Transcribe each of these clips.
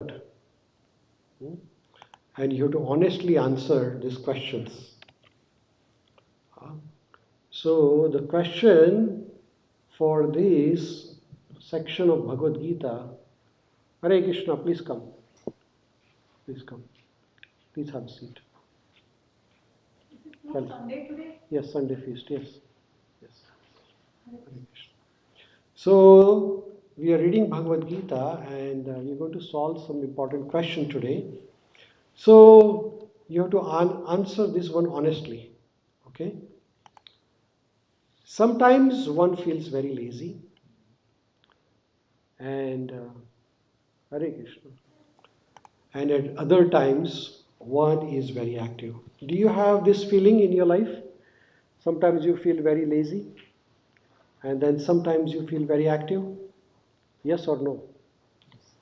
Hmm? And you have to honestly answer these questions. So the question for this section of Bhagavad Gita, Hare Krishna, please come. Please come. Please have a seat. Is it not Sunday today? Yes, Sunday feast, yes. Yes. Hare Krishna. So we are reading Bhagavad Gita and we're going to solve some important question today. So you have to answer this one honestly. Okay? Sometimes one feels very lazy and Hare Krishna. And at other times one is very active. Do you have this feeling in your life? Sometimes you feel very lazy and then sometimes you feel very active. Yes or no?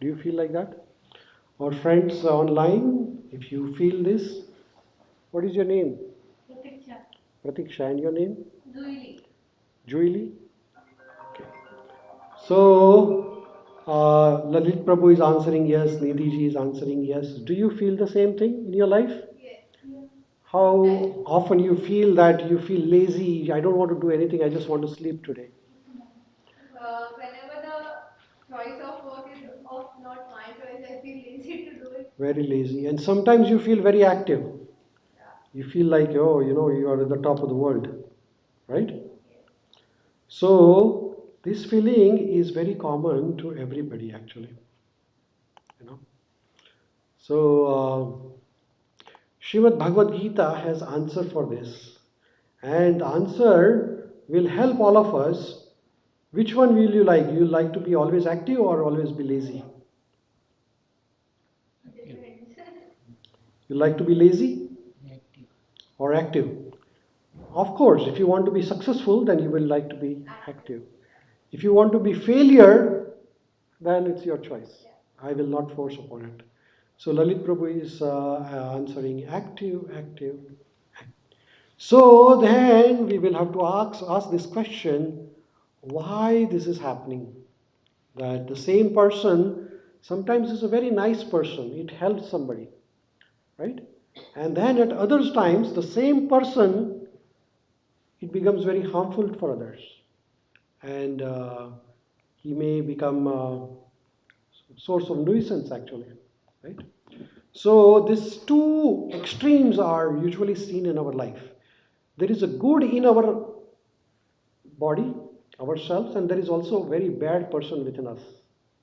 Do you feel like that? Or friends online, if you feel this, what is your name? Pratiksha. Pratiksha, and your name? Julie. Julie? Okay. So, Lalit Prabhu is answering yes, Nidhi ji is answering yes. Do you feel the same thing in your life? Yes. How often you feel that you feel lazy, I don't want to do anything, I just want to sleep today? Whenever the choice of work is of not my choice, I feel lazy to do it. Very lazy. And sometimes you feel very active. Yeah. You feel like, oh, you are at the top of the world, right? Yes. So this feeling is very common to everybody actually, you know. So Srimad Bhagavad Gita has answer for this, and the answer will help all of us. Which one will you like? You like to be always active or always be lazy? Depends. You like to be lazy or active? Of course, if you want to be successful, then you will like to be active. If you want to be failure, then it's your choice. I will not force upon it. So Lalit Prabhu is answering active, active. So then we will have to ask this question, why this is happening? That the same person sometimes is a very nice person. It helps somebody, right? And then at other times, the same person, it becomes very harmful for others. And he may become a source of nuisance actually, right? So these two extremes are usually seen in our life. There is a good in our body, ourselves, and there is also a very bad person within us.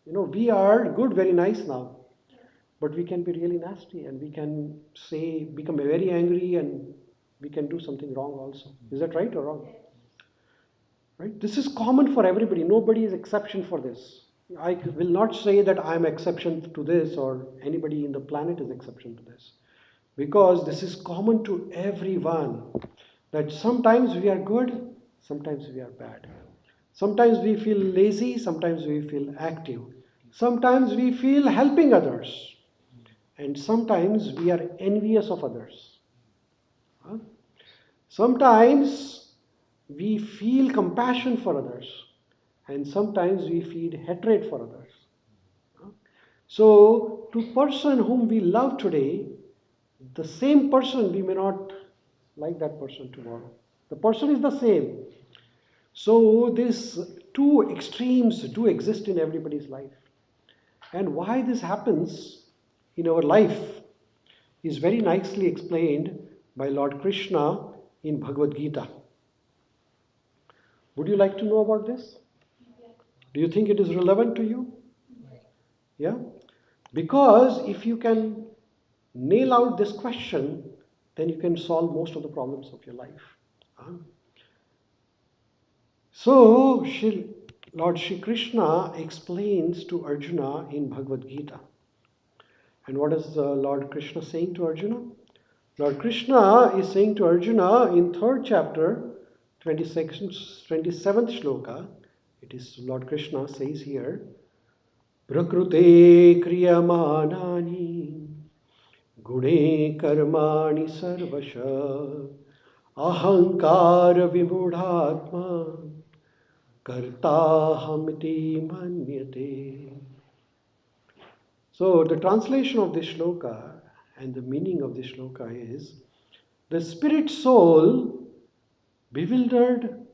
We are good, very nice now, but we can be really nasty and we can become very angry and we can do something wrong also. Is that right or wrong? Right? This is common for everybody. Nobody is exception for this. I will not say that I am exception to this or anybody in the planet is exception to this. Because this is common to everyone. That sometimes we are good, sometimes we are bad. Sometimes we feel lazy, sometimes we feel active. Sometimes we feel helping others. And sometimes we are envious of others. Huh? Sometimes we feel compassion for others, and sometimes we feel hatred for others. So, to person whom we love today, the same person we may not like that person tomorrow. The person is the same. So, these two extremes do exist in everybody's life. And why this happens in our life is very nicely explained by Lord Krishna in Bhagavad Gita. Would you like to know about this? Do you think it is relevant to you? Yeah? Because if you can nail out this question, then you can solve most of the problems of your life. Huh? So, Lord Shri Krishna explains to Arjuna in Bhagavad Gita. And what is Lord Krishna saying to Arjuna? Lord Krishna is saying to Arjuna in 3rd chapter, 27th shloka, it is Lord Krishna says here, Prakrute kriyamanani gune karmani sarvasha ahankara vimudhatma kartahamiti manyate. So the translation of this shloka and the meaning of this shloka is the spirit soul, bewildered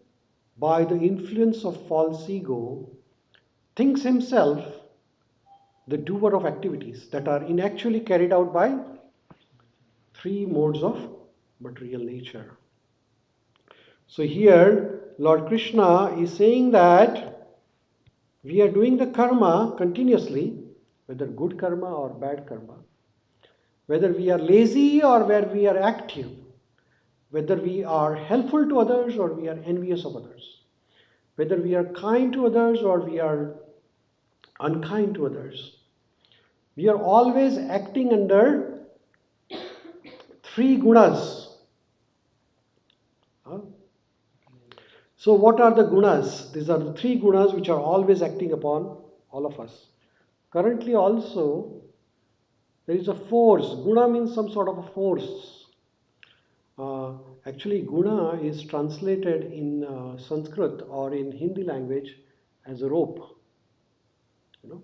by the influence of false ego, thinks himself the doer of activities that are inactually carried out by three modes of material nature. So here, Lord Krishna is saying that we are doing the karma continuously, whether good karma or bad karma, whether we are lazy or where we are active, whether we are helpful to others or we are envious of others, whether we are kind to others or we are unkind to others. We are always acting under three gunas. Huh? So, what are the gunas? These are the three gunas which are always acting upon all of us. Currently, also, there is a force. Guna means some sort of a force. Actually, guna is translated in Sanskrit or in Hindi language as a rope. You know,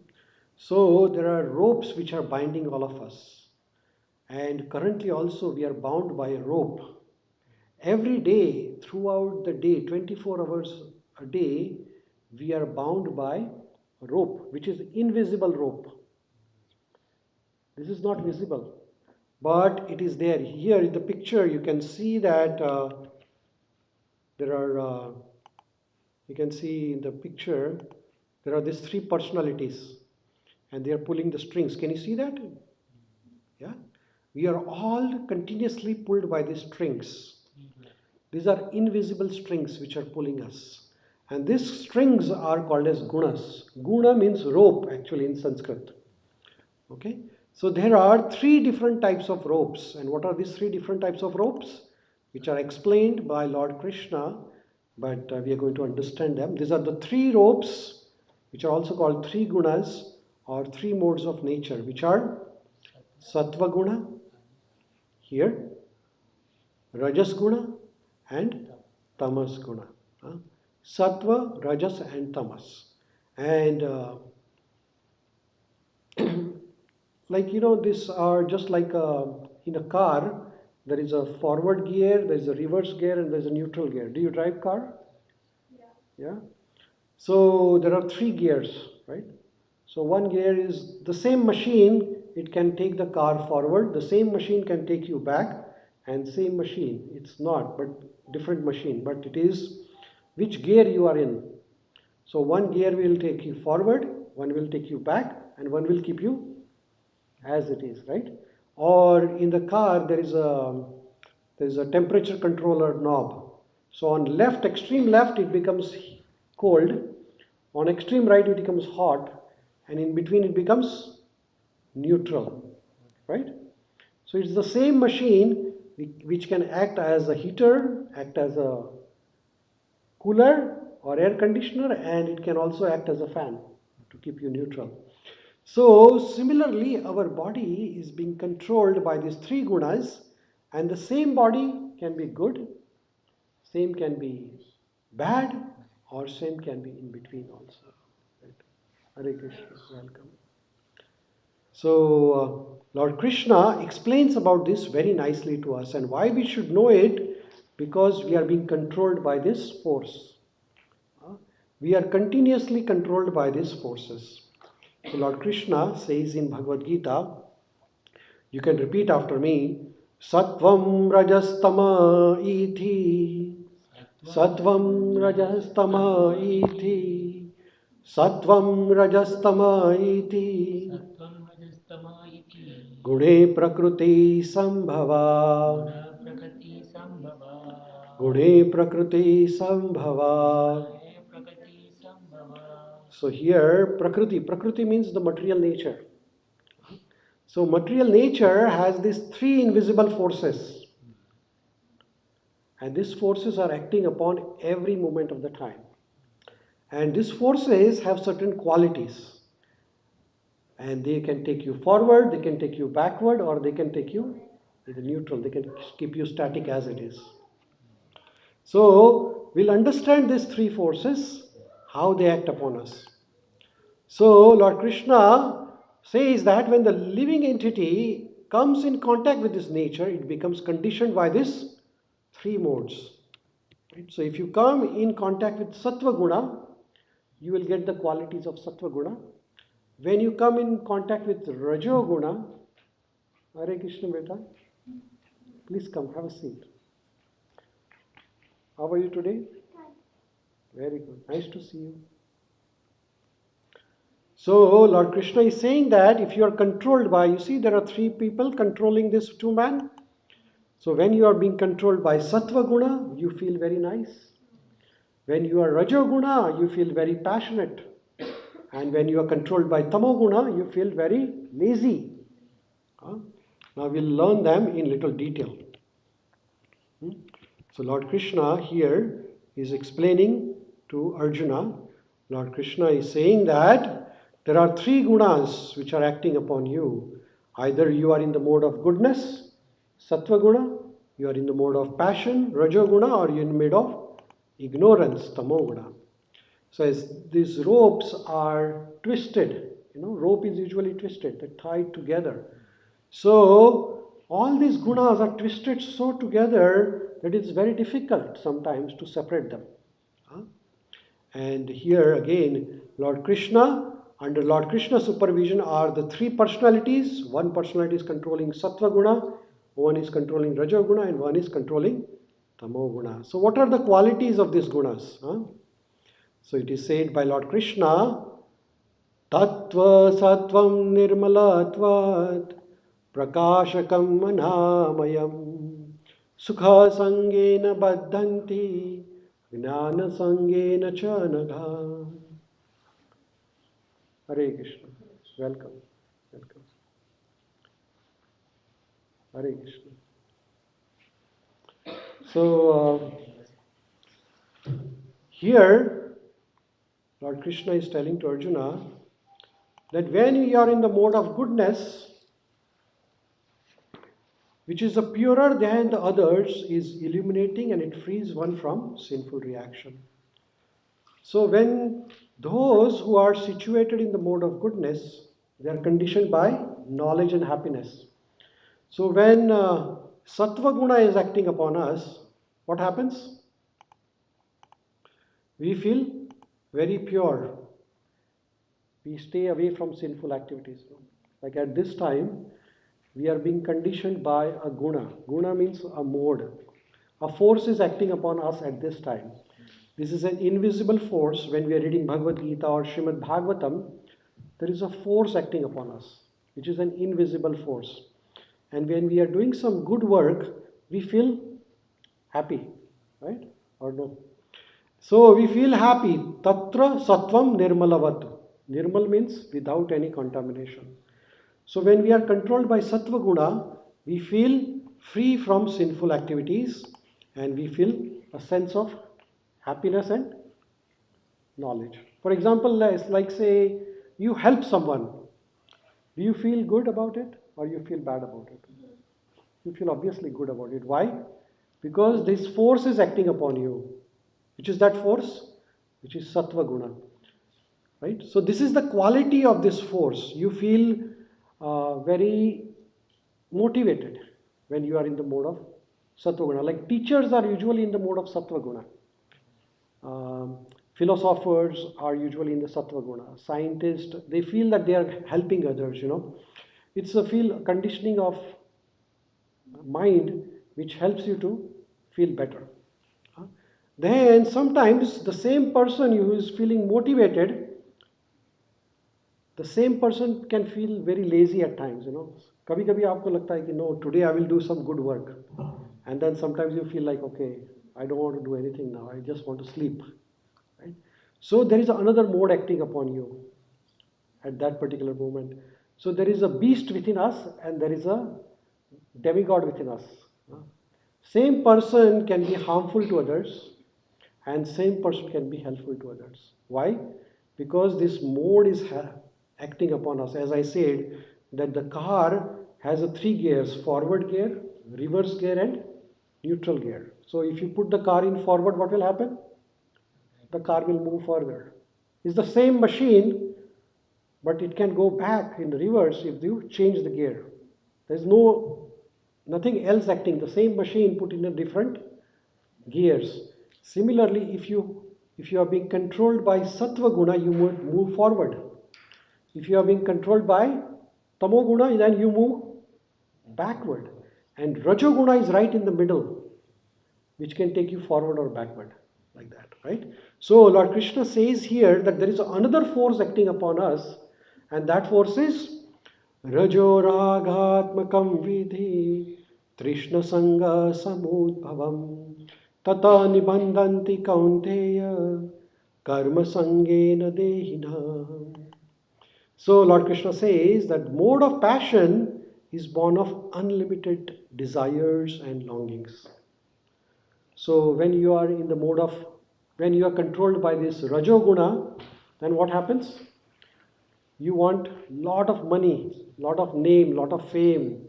so there are ropes which are binding all of us, and currently also we are bound by a rope. Every day, throughout the day, 24 hours a day, we are bound by a rope, which is invisible rope. This is not visible, but it is there. Here in the picture, you can see that there are, you can see in the picture, there are these three personalities and they are pulling the strings. Can you see that? Yeah. We are all continuously pulled by these strings. These are invisible strings which are pulling us. And these strings are called as gunas. Guna means rope actually in Sanskrit. Okay. So there are three different types of ropes. And what are these three different types of ropes? Which are explained by Lord Krishna, but we are going to understand them. These are the three ropes which are also called three gunas or three modes of nature, which are Sattva Guna here, Rajas Guna and Tamas Guna. Sattva, Rajas and Tamas. And like these are just like in a car, there is a forward gear, there is a reverse gear, and there is a neutral gear. Do you drive car? Yeah. Yeah. So there are three gears, right? So one gear is the same machine, it can take the car forward, the same machine can take you back, and same machine, it's not, but different machine, but it is which gear you are in. So one gear will take you forward, one will take you back, and one will keep you as it is, right? Or in the car there is a temperature controller knob. So on left, extreme left, it becomes cold. On extreme right, it becomes hot, and in between, it becomes neutral, right? So it's the same machine which can act as a heater, act as a cooler or air conditioner, and it can also act as a fan to keep you neutral. So similarly, our body is being controlled by these three gunas, and the same body can be good, same can be bad, or same can be in between also. Right? Hare Krishna, welcome. So Lord Krishna explains about this very nicely to us, and why we should know it, because we are being controlled by this force. We are continuously controlled by these forces. So Lord Krishna says in Bhagavad Gita, you can repeat after me, Sattvam Rajastama Iti, Sattvam Rajastama Iti, Sattvam Rajastama Iti, Gune Prakriti Sambhava, Gune Prakriti Sambhava. So here, Prakriti means the material nature. So material nature has these three invisible forces. And these forces are acting upon every moment of the time. And these forces have certain qualities. And they can take you forward, they can take you backward, or they can take you in the neutral. They can keep you static as it is. So we'll understand these three forces, how they act upon us. So Lord Krishna says that when the living entity comes in contact with this nature, it becomes conditioned by these three modes. Right? So if you come in contact with Sattva Guna, you will get the qualities of Sattva Guna. When you come in contact with Rajo Guna, Hare Krishna Beta, please come, have a seat. How are you today? Very good. Nice to see you. So Lord Krishna is saying that if you are controlled by, you see there are three people controlling this two man. So when you are being controlled by Sattva Guna, you feel very nice. When you are Rajo Guna, you feel very passionate. And when you are controlled by Tamo Guna, you feel very lazy. Now we'll learn them in little detail. So Lord Krishna here is explaining to Arjuna. Lord Krishna is saying that there are three gunas which are acting upon you. Either you are in the mode of goodness, Sattva Guna, you are in the mode of passion, Rajo Guna, or you are in the mode of ignorance, Tamo Guna. So as these ropes are twisted, rope is usually twisted, they're tied together. So all these gunas are twisted so together that it's very difficult sometimes to separate them. And here again, Lord Krishna, under Lord Krishna's supervision are the three personalities. One personality is controlling Sattva Guna, one is controlling Rajo Guna, and one is controlling Tamo Guna. So what are the qualities of these gunas? So it is said by Lord Krishna, Tattva Sattvam Nirmalatvat Prakashakam Manamayam Sukha Sangena Baddhanti Jnana Sangena Chanagha. Hare Krishna. Welcome. Welcome. Hare Krishna. So here Lord Krishna is telling to Arjuna that when you are in the mode of goodness, which is purer than the others, is illuminating and it frees one from sinful reaction. So when those who are situated in the mode of goodness, they are conditioned by knowledge and happiness. So when Sattva Guna is acting upon us, what happens? We feel very pure. We stay away from sinful activities. Like at this time, we are being conditioned by a guna. Guna means a mode. A force is acting upon us at this time. This is an invisible force. When we are reading Bhagavad Gita or Srimad Bhagavatam, there is a force acting upon us, which is an invisible force. And when we are doing some good work, we feel happy, right? Or no? So we feel happy. Tatra Sattvam Nirmalavat. Nirmal means without any contamination. So when we are controlled by Sattva Guna, we feel free from sinful activities and we feel a sense of happiness and knowledge. For example, like say you help someone. Do you feel good about it or you feel bad about it? You feel obviously good about it. Why? Because this force is acting upon you. Which is that force? Which is Sattva Guna. Right? So this is the quality of this force. You feel very motivated when you are in the mode of Sattva Guna. Like teachers are usually in the mode of Sattva Guna. Philosophers are usually in the Sattva Guna. Scientists, they feel that they are helping others, It's a conditioning of mind which helps you to feel better. Then sometimes the same person who is feeling motivated, the same person can feel very lazy at times, कभी कभी आपको लगता है कि no, today I will do some good work, and then sometimes you feel like okay, I don't want to do anything now, I just want to sleep, right? So there is another mode acting upon you at that particular moment. So there is a beast within us and there is a demigod within us. Same person can be harmful to others and same person can be helpful to others. Why? Because this mode is acting upon us. As I said, that the car has three gears: forward gear, reverse gear and neutral gear. So if you put the car in forward, what will happen? The car will move further. It's the same machine, but it can go back in the reverse if you change the gear. There's nothing else acting. The same machine put in a different gears. Similarly, if you are being controlled by sattva guna, you move forward. If you are being controlled by tamo guna, then you move backward. And rajoguna is right in the middle, which can take you forward or backward, like that, right? So Lord Krishna says here that there is another force acting upon us, and that force is rajo ragatmakam vidhi trishna sanga samudbhavam tata nibandanti kaunteya karma sangena dehina. So Lord Krishna says that mode of passion is born of unlimited desires and longings. So when you are controlled by this rajoguna, then what happens? You want lot of money, lot of name, lot of fame.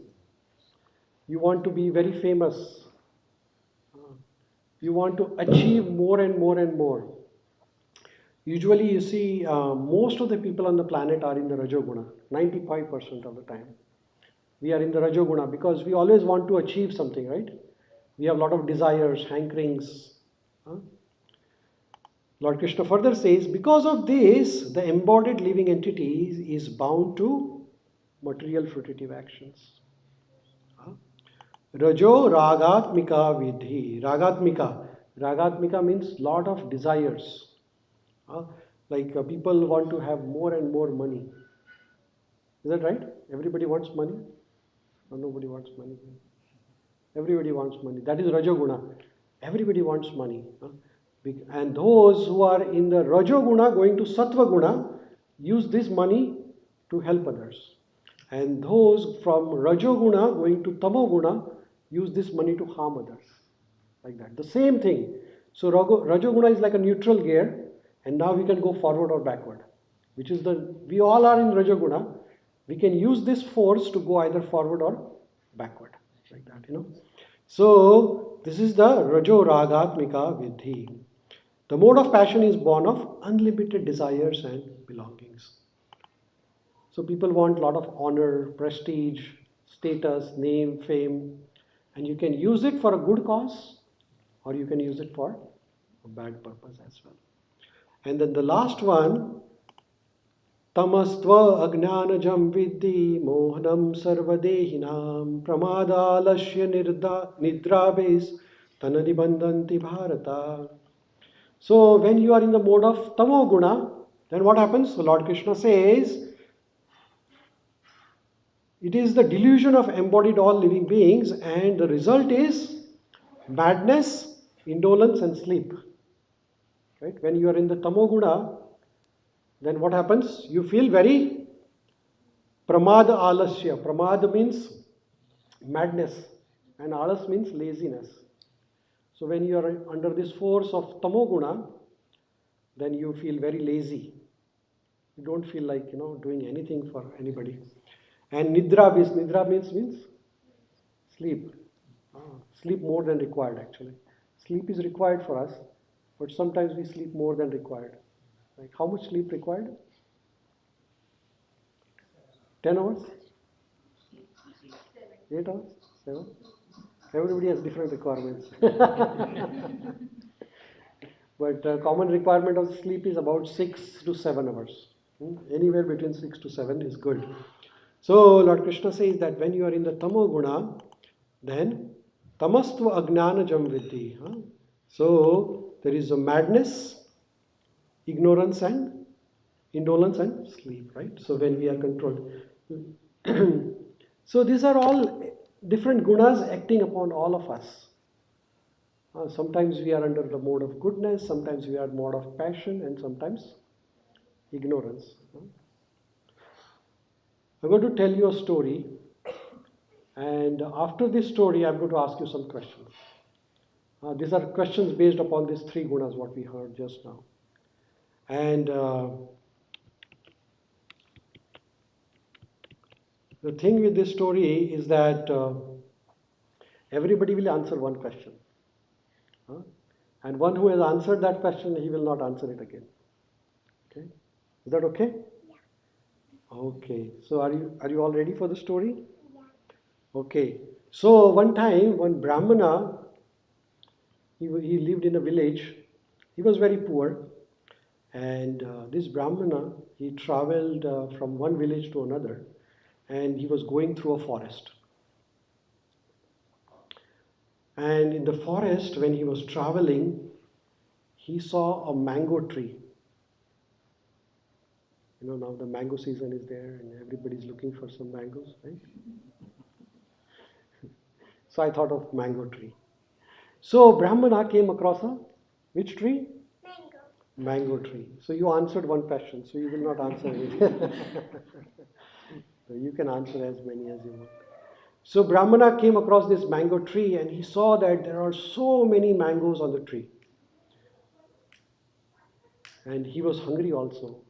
You want to be very famous. You want to achieve more and more and more. Usually, you see, most of the people on the planet are in the rajoguna, 95% of the time. We are in the rajoguna because we always want to achieve something, right? We have a lot of desires, hankerings. Huh? Lord Krishna further says, because of this, the embodied living entity is bound to material fruitive actions. Huh? Rajo ragatmika vidhi. Ragatmika. Ragatmika means lot of desires. Huh? Like people want to have more and more money. Is that right? Everybody wants money? Or nobody wants money? Everybody wants money. That is Rajoguna. Everybody wants money. Huh? And those who are in the Rajoguna going to Sattva Guna use this money to help others. And those from Rajoguna going to Tamoguna use this money to harm others. Like that. The same thing. So Rajoguna is like a neutral gear, and now we can go forward or backward. We all are in Rajoguna. We can use this force to go either forward or backward. Like that. So this is the Rajo Ragatmika Vidhi. The mode of passion is born of unlimited desires and belongings. So people want a lot of honor, prestige, status, name, fame, and you can use it for a good cause or you can use it for a bad purpose as well. And then the last one, Tamastva Agnanajam Vidhi Mohanam Sarvadehinam Pramadalasya Nidrabes Tanadi Bandhanti Bharata. So when you are in the mode of Tamo Guna, then what happens? So Lord Krishna says, it is the delusion of embodied all living beings, and the result is madness, indolence, and sleep. Right? When you are in the Tamo Guna, then what happens? You feel very pramada alasya. Pramada means madness, and alas means laziness. So when you are under this force of Tamoguna, then you feel very lazy. You don't feel like doing anything for anybody. And nidra means sleep. Sleep more than required actually. Sleep is required for us, but sometimes we sleep more than required. Like how much sleep required? 10 hours? 8 hours? 7? Everybody has different requirements. But common requirement of sleep is about 6 to 7 hours. Anywhere between 6 to 7 is good. So Lord Krishna says that when you are in the Tamo Guna, then Tamastva Agnanajam Vidhi. So there is a madness, ignorance and indolence and sleep, right? So when we are controlled. So these are all different gunas acting upon all of us. Sometimes we are under the mode of goodness, sometimes we are in mode of passion, and sometimes ignorance. I'm going to tell you a story, and after this story, I'm going to ask you some questions. These are questions based upon these three gunas, what we heard just now. And the thing with this story is that everybody will answer one question. And one who has answered that question, he will not answer it again. Okay? Is that okay? Okay, so are you all ready for the story? Okay, so one time, one Brahmana, he lived in a village. He was very poor, and this Brahmana, he traveled from one village to another, and he was going through a forest. And in the forest, when he was traveling, he saw a mango tree. Now the mango season is there, and everybody's looking for some mangoes, right? So I thought of mango tree. So Brahmana came across a which tree? Mango tree. So you answered one question, so you will not answer it. So you can answer as many as you want. So Brahmana came across this mango tree and he saw that there are so many mangoes on the tree. And he was hungry also.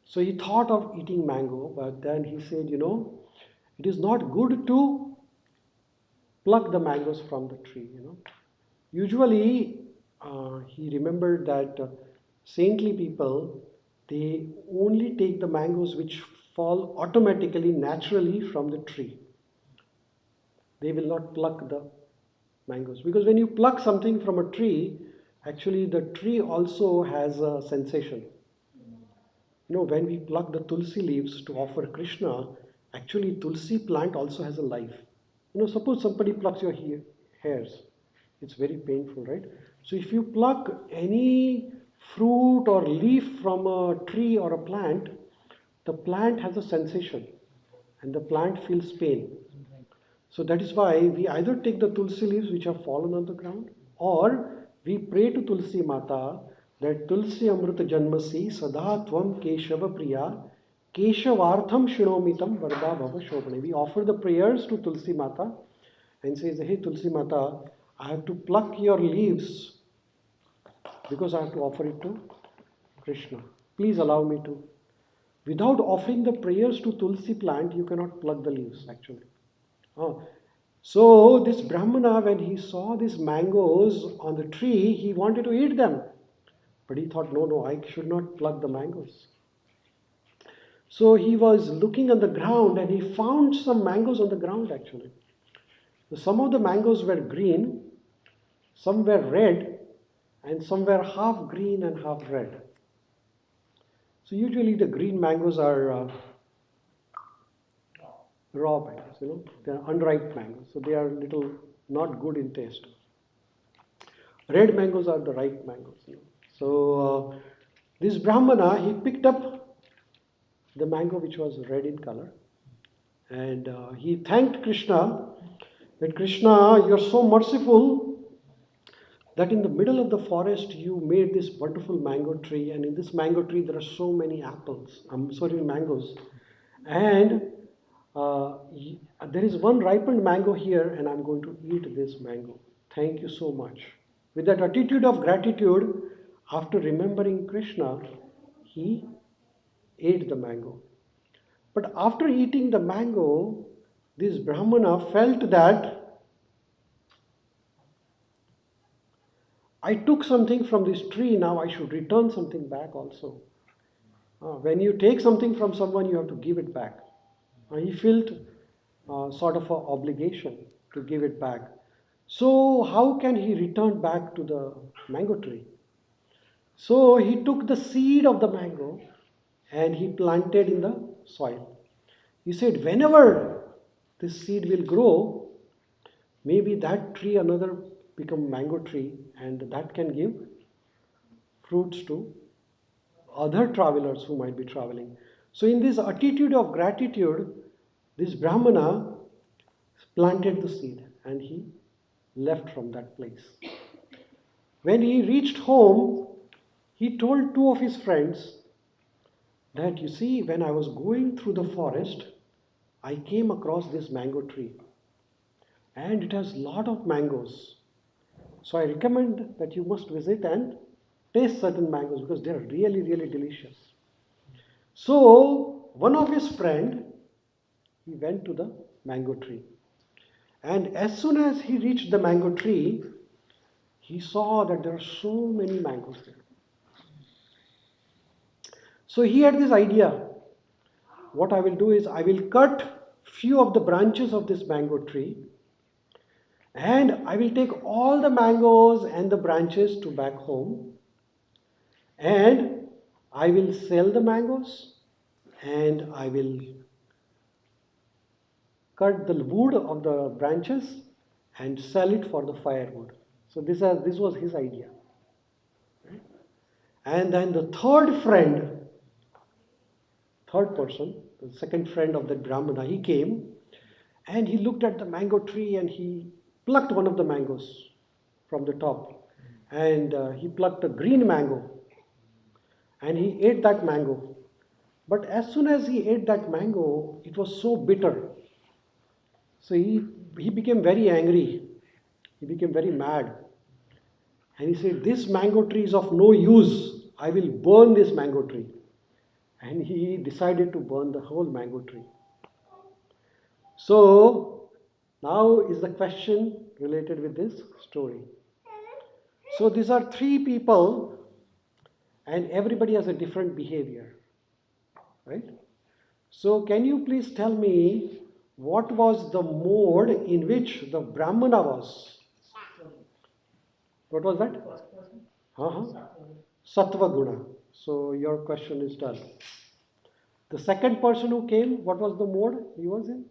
So he thought of eating mango, but then he said, it is not good to pluck the mangoes from the tree. Usually, he remembered that saintly people, they only take the mangoes which fall automatically, naturally from the tree. They will not pluck the mangoes. Because when you pluck something from a tree, actually the tree also has a sensation. When we pluck the tulsi leaves to offer Krishna, actually tulsi plant also has a life. Suppose somebody plucks your hairs, it's very painful, right? So if you pluck any fruit or leaf from a tree or a plant, the plant has a sensation and the plant feels pain. So that is why we either take the tulsi leaves which have fallen on the ground, or we pray to Tulsi Mata that Tulsi Amrita Janmasi Sada Tvam Keshava Priya Keshavartham Shinomitam Varda Bhava Shobhane. We offer the prayers to Tulsi Mata and says, hey Tulsi Mata, I have to pluck your leaves because I have to offer it to Krishna. Please allow me to. Without offering the prayers to Tulsi plant, you cannot pluck the leaves actually. Oh. So this Brahmana, when he saw these mangoes on the tree, he wanted to eat them. But he thought, no, I should not pluck the mangoes. So he was looking on the ground and he found some mangoes on the ground actually. So some of the mangoes were green, some were red, and some were half green and half red. So usually the green mangoes are raw mangoes, they are unripe mangoes. So they are little not good in taste. Red mangoes are the ripe mangoes. So this Brahmana, he picked up the mango which was red in color and he thanked Krishna that Krishna, you're so merciful that in the middle of the forest you made this wonderful mango tree, and in this mango tree there are so many mangoes. And there is one ripened mango here, and I'm going to eat this mango. Thank you so much. With that attitude of gratitude, after remembering Krishna, he ate the mango. But after eating the mango, this Brahmana felt that I took something from this tree, now I should return something back also. When you take something from someone, you have to give it back. He felt sort of an obligation to give it back. So, how can he return back to the mango tree? So, he took the seed of the mango and he planted in the soil. He said, whenever this seed will grow, maybe that tree another become mango tree and that can give fruits to other travelers who might be traveling. So, in this attitude of gratitude, this Brahmana planted the seed and he left from that place. When he reached home, he told two of his friends that, you see, when I was going through the forest, I came across this mango tree and it has lot of mangoes. So I recommend that you must visit and taste certain mangoes because they are really, really delicious. So one of his friend, he went to the mango tree. And as soon as he reached the mango tree, he saw that there are so many mangoes there. So he had this idea what I will do is I will cut few of the branches of this mango tree, and I will take all the mangoes and the branches to back home, and I will sell the mangoes, and I will cut the wood of the branches and sell it for the firewood. So this was his idea. And then the third person, the second friend of that Brahmana, he came and he looked at the mango tree and he plucked one of the mangoes from the top. And he plucked a green mango and he ate that mango. But as soon as he ate that mango, it was so bitter. So he became very angry. He became very mad. And he said, "This mango tree is of no use. I will burn this mango tree." And he decided to burn the whole mango tree. So now is the question related with this story. So these are three people, and everybody has a different behavior, right? So can you please tell me what was the mode in which the Brahmana was? What was that? Uh-huh. Sattva Guna. So your question is done. The second person who came, what was the mode he was in?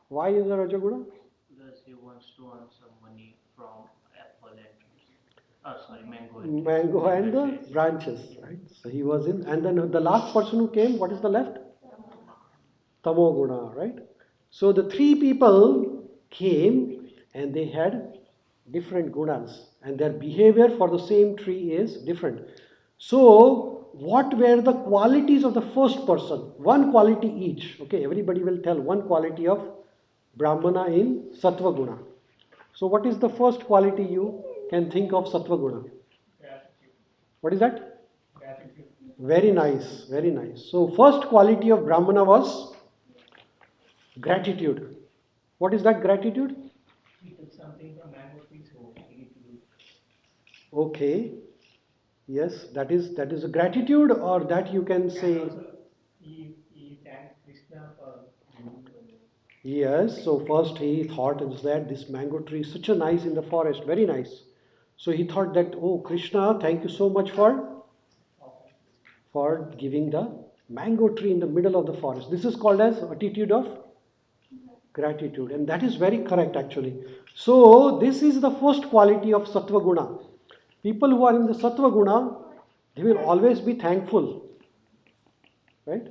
Why is the Rajaguna? Because he wants to earn some money from apple and trees. Mango Mango and the branches, right? So he was in, and then the last person who came, what is the left? Tamoguna, right? So the three people came and they had different gunas, and their behavior for the same tree is different. So, what were the qualities of the first person? One quality each. Okay, everybody will tell one quality of Brahmana in Sattva Guna. So, what is the first quality you can think of Sattva Guna? What is that? Very nice, very nice. So, first quality of Brahmana was gratitude. What is that gratitude? He took something from mango tree, so he need to do. Okay. Yes, that is a gratitude, or that you can say. He thanked Krishna for giving the. Yes. So first he thought is that this mango tree is such a nice in the forest, very nice. So he thought that, oh Krishna, thank you so much for giving the mango tree in the middle of the forest. This is called as attitude of gratitude, and that is very correct actually. So this is the first quality of Sattva Guna. People who are in the Sattva Guna, they will always be thankful, right?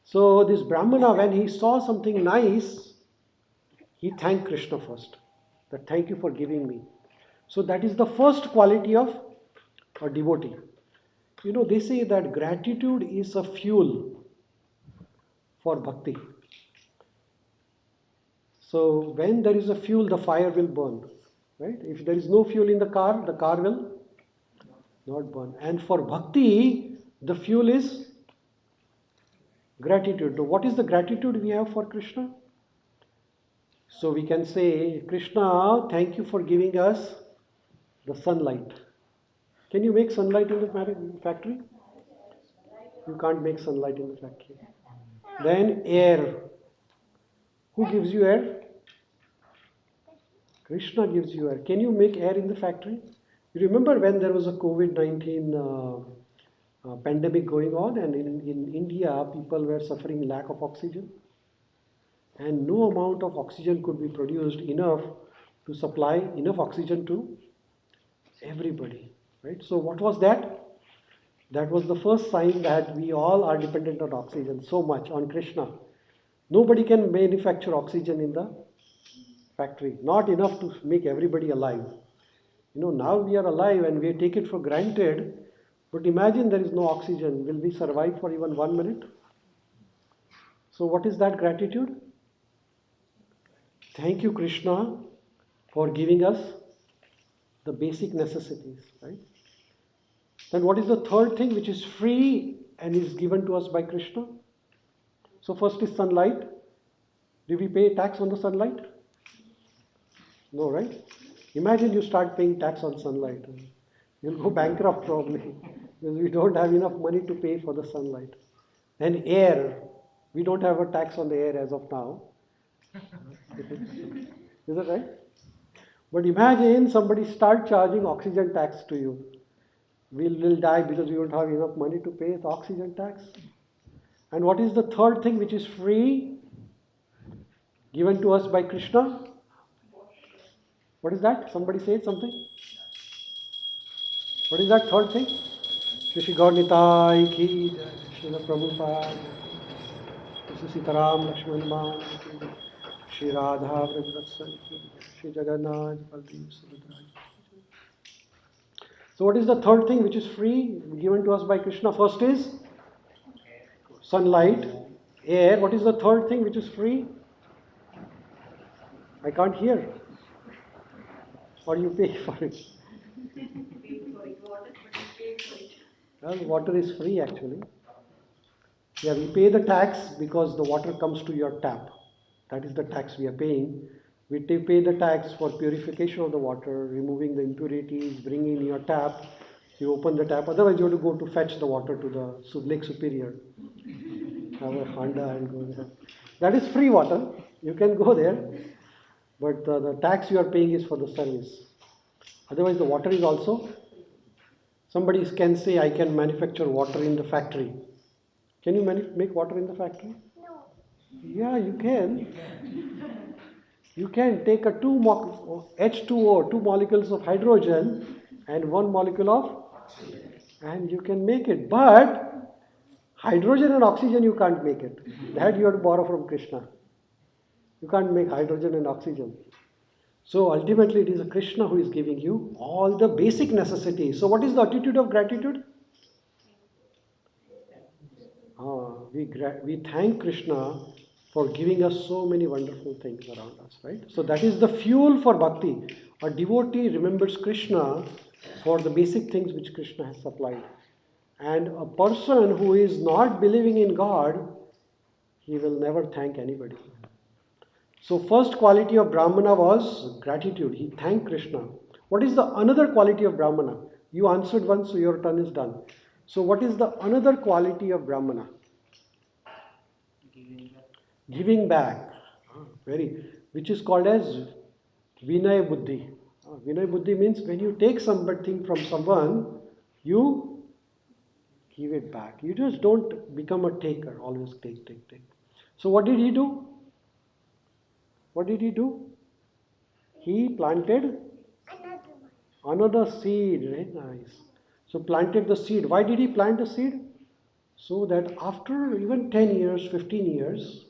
So this Brahmana, when he saw something nice, he thanked Krishna first. That thank you for giving me. So that is the first quality of a devotee. You know, they say that gratitude is a fuel for bhakti. So when there is a fuel, the fire will burn. Right? If there is no fuel in the car will not burn. And for bhakti, the fuel is gratitude. So what is the gratitude we have for Krishna? So we can say, Krishna, thank you for giving us the sunlight. Can you make sunlight in the factory? You can't make sunlight in the factory. Then air. Who gives you air? Krishna gives you air. Can you make air in the factory? You remember when there was a COVID-19 pandemic going on, and in India people were suffering lack of oxygen, and no amount of oxygen could be produced enough to supply enough oxygen to everybody, right? So what was that? That was the first sign that we all are dependent on oxygen so much, on Krishna. Nobody can manufacture oxygen in the factory, not enough to make everybody alive. You know, now we are alive and we take it for granted, but imagine there is no oxygen. Will we survive for even 1 minute? So, what is that gratitude? Thank you, Krishna, for giving us the basic necessities, right? Then, what is the third thing which is free and is given to us by Krishna? So, first is sunlight. Do we pay tax on the sunlight? No, right? Imagine you start paying tax on sunlight. You'll go bankrupt probably because we don't have enough money to pay for the sunlight. And air, we don't have a tax on the air as of now. Is that right? But imagine somebody start charging oxygen tax to you. We'll die because we don't have enough money to pay the oxygen tax. And what is the third thing which is free, given to us by Krishna? What is that? Somebody said something? What is that third thing? Shri Shri Gaur Nitai ki, Srila Prabhupada, Shri Sitaram Lakshman Man ki, Shri Radha Vrajvatsal ki, Shri Jagannath Baldev Subhadra. So what is the third thing which is free, given to us by Krishna? First is sunlight, air. What is the third thing which is free? I can't hear. Or you pay for it. Well, water is free actually. Yeah, we pay the tax because the water comes to your tap. That is the tax we are paying. We pay the tax for purification of the water, removing the impurities, bringing in your tap. You open the tap. Otherwise, you have to go to fetch the water to the Lake Superior. Have a Honda and go there. That is free water. You can go there. But the tax you are paying is for the service. Otherwise, the water is also. Somebody can say, I can manufacture water in the factory. Can you make water in the factory? No. Yeah, you can. You can take a H2O, two molecules of hydrogen and one molecule of, and you can make it. But hydrogen and oxygen you can't make it. That you have to borrow from Krishna. You can't make hydrogen and oxygen. So ultimately it is a Krishna who is giving you all the basic necessities. So what is the attitude of gratitude? We thank Krishna for giving us so many wonderful things around us, right? So that is the fuel for bhakti. A devotee remembers Krishna for the basic things which Krishna has supplied. And a person who is not believing in God, he will never thank anybody. So first quality of Brahmana was gratitude. He thanked Krishna. What is the another quality of Brahmana? You answered one, so your turn is done. So what is the another quality of Brahmana? Giving back. Giving back. Very, which is called as Vinay Buddhi. Vinay Buddhi means when you take something from someone, you give it back. You just don't become a taker, always take, take, take. So what did he do? What did he do? He planted another seed. Very nice. So planted the seed. Why did he plant the seed? So that after even 10 years, 15 years,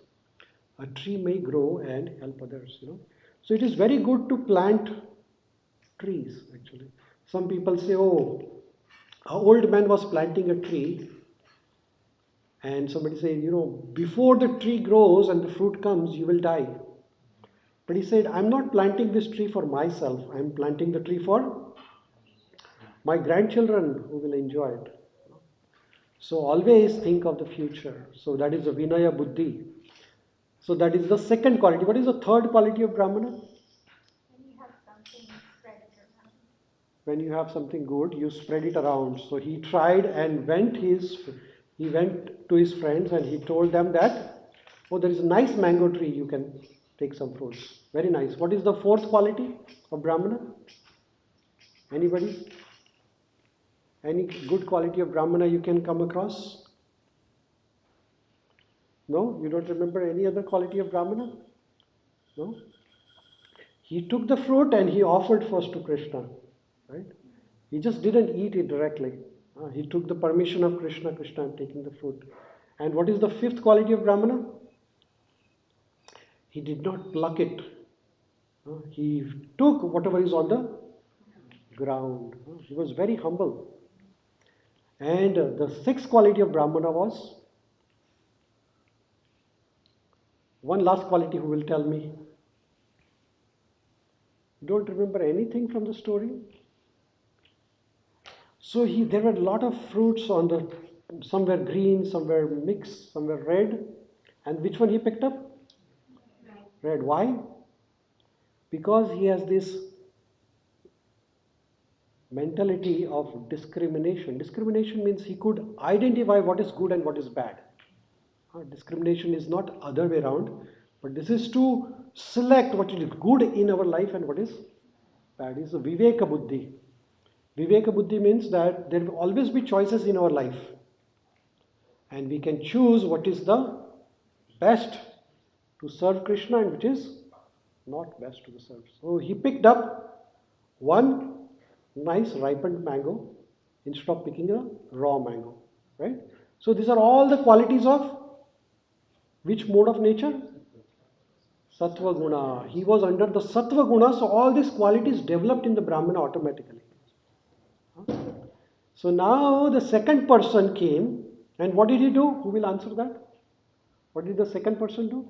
a tree may grow and help others. So it is very good to plant trees actually. Some people say, oh, an old man was planting a tree, and somebody say, before the tree grows and the fruit comes, you will die. But he said, I'm not planting this tree for myself, I'm planting the tree for my grandchildren who will enjoy it. So always think of the future. So that is the Vinaya Buddhi. So that is the second quality. What is the third quality of Brahmana? When you have something, spread it around. When you have something good, you spread it around. So he tried and he went to his friends and he told them that, oh, there is a nice mango tree, you can take some fruits. Very nice. What is the fourth quality of Brahmana? Anybody? Any good quality of Brahmana you can come across? No? You don't remember any other quality of Brahmana? No? He took the fruit and he offered first to Krishna. Right? He just didn't eat it directly. He took the permission of Krishna. Krishna, I'm taking the fruit. And what is the fifth quality of Brahmana? He did not pluck it. He took whatever is on the ground. He was very humble. And the sixth quality of Brahmana was one last quality. Who will tell me? You don't remember anything from the story? So there were a lot of fruits on some were green, some were mixed, some were red. And which one he picked up? Red. Why? Because he has this mentality of discrimination. Discrimination means he could identify what is good and what is bad. Discrimination is not other way around, but this is to select what is good in our life and what is bad. Is the Viveka Buddhi. Viveka Buddhi means that there will always be choices in our life, and we can choose what is the best to serve Krishna and which is not best to the serve. So he picked up one nice ripened mango instead of picking a raw mango, right? So these are all the qualities of which mode of nature? Sattva guna. He was under the Sattva guna, so all these qualities developed in the Brahmana automatically. So now the second person came, and what did he do? Who will answer that? What did the second person do?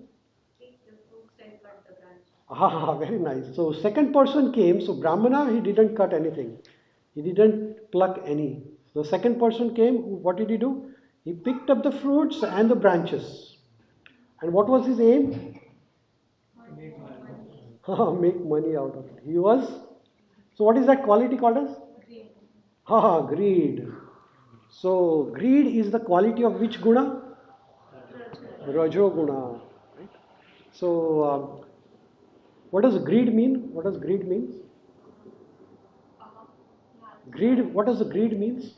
Take the fruits and cut the branch. Ah, very nice. So second person came. So Brahmana, he didn't cut anything. He didn't pluck any. The second person came. What did he do? He picked up the fruits and the branches. And what was his aim? Make money out of it. He was. So what is that quality called as? Greed. So greed is the quality of which guna? Rajo guna. Right? So what does greed mean? What does greed mean? Greed. What does the greed means?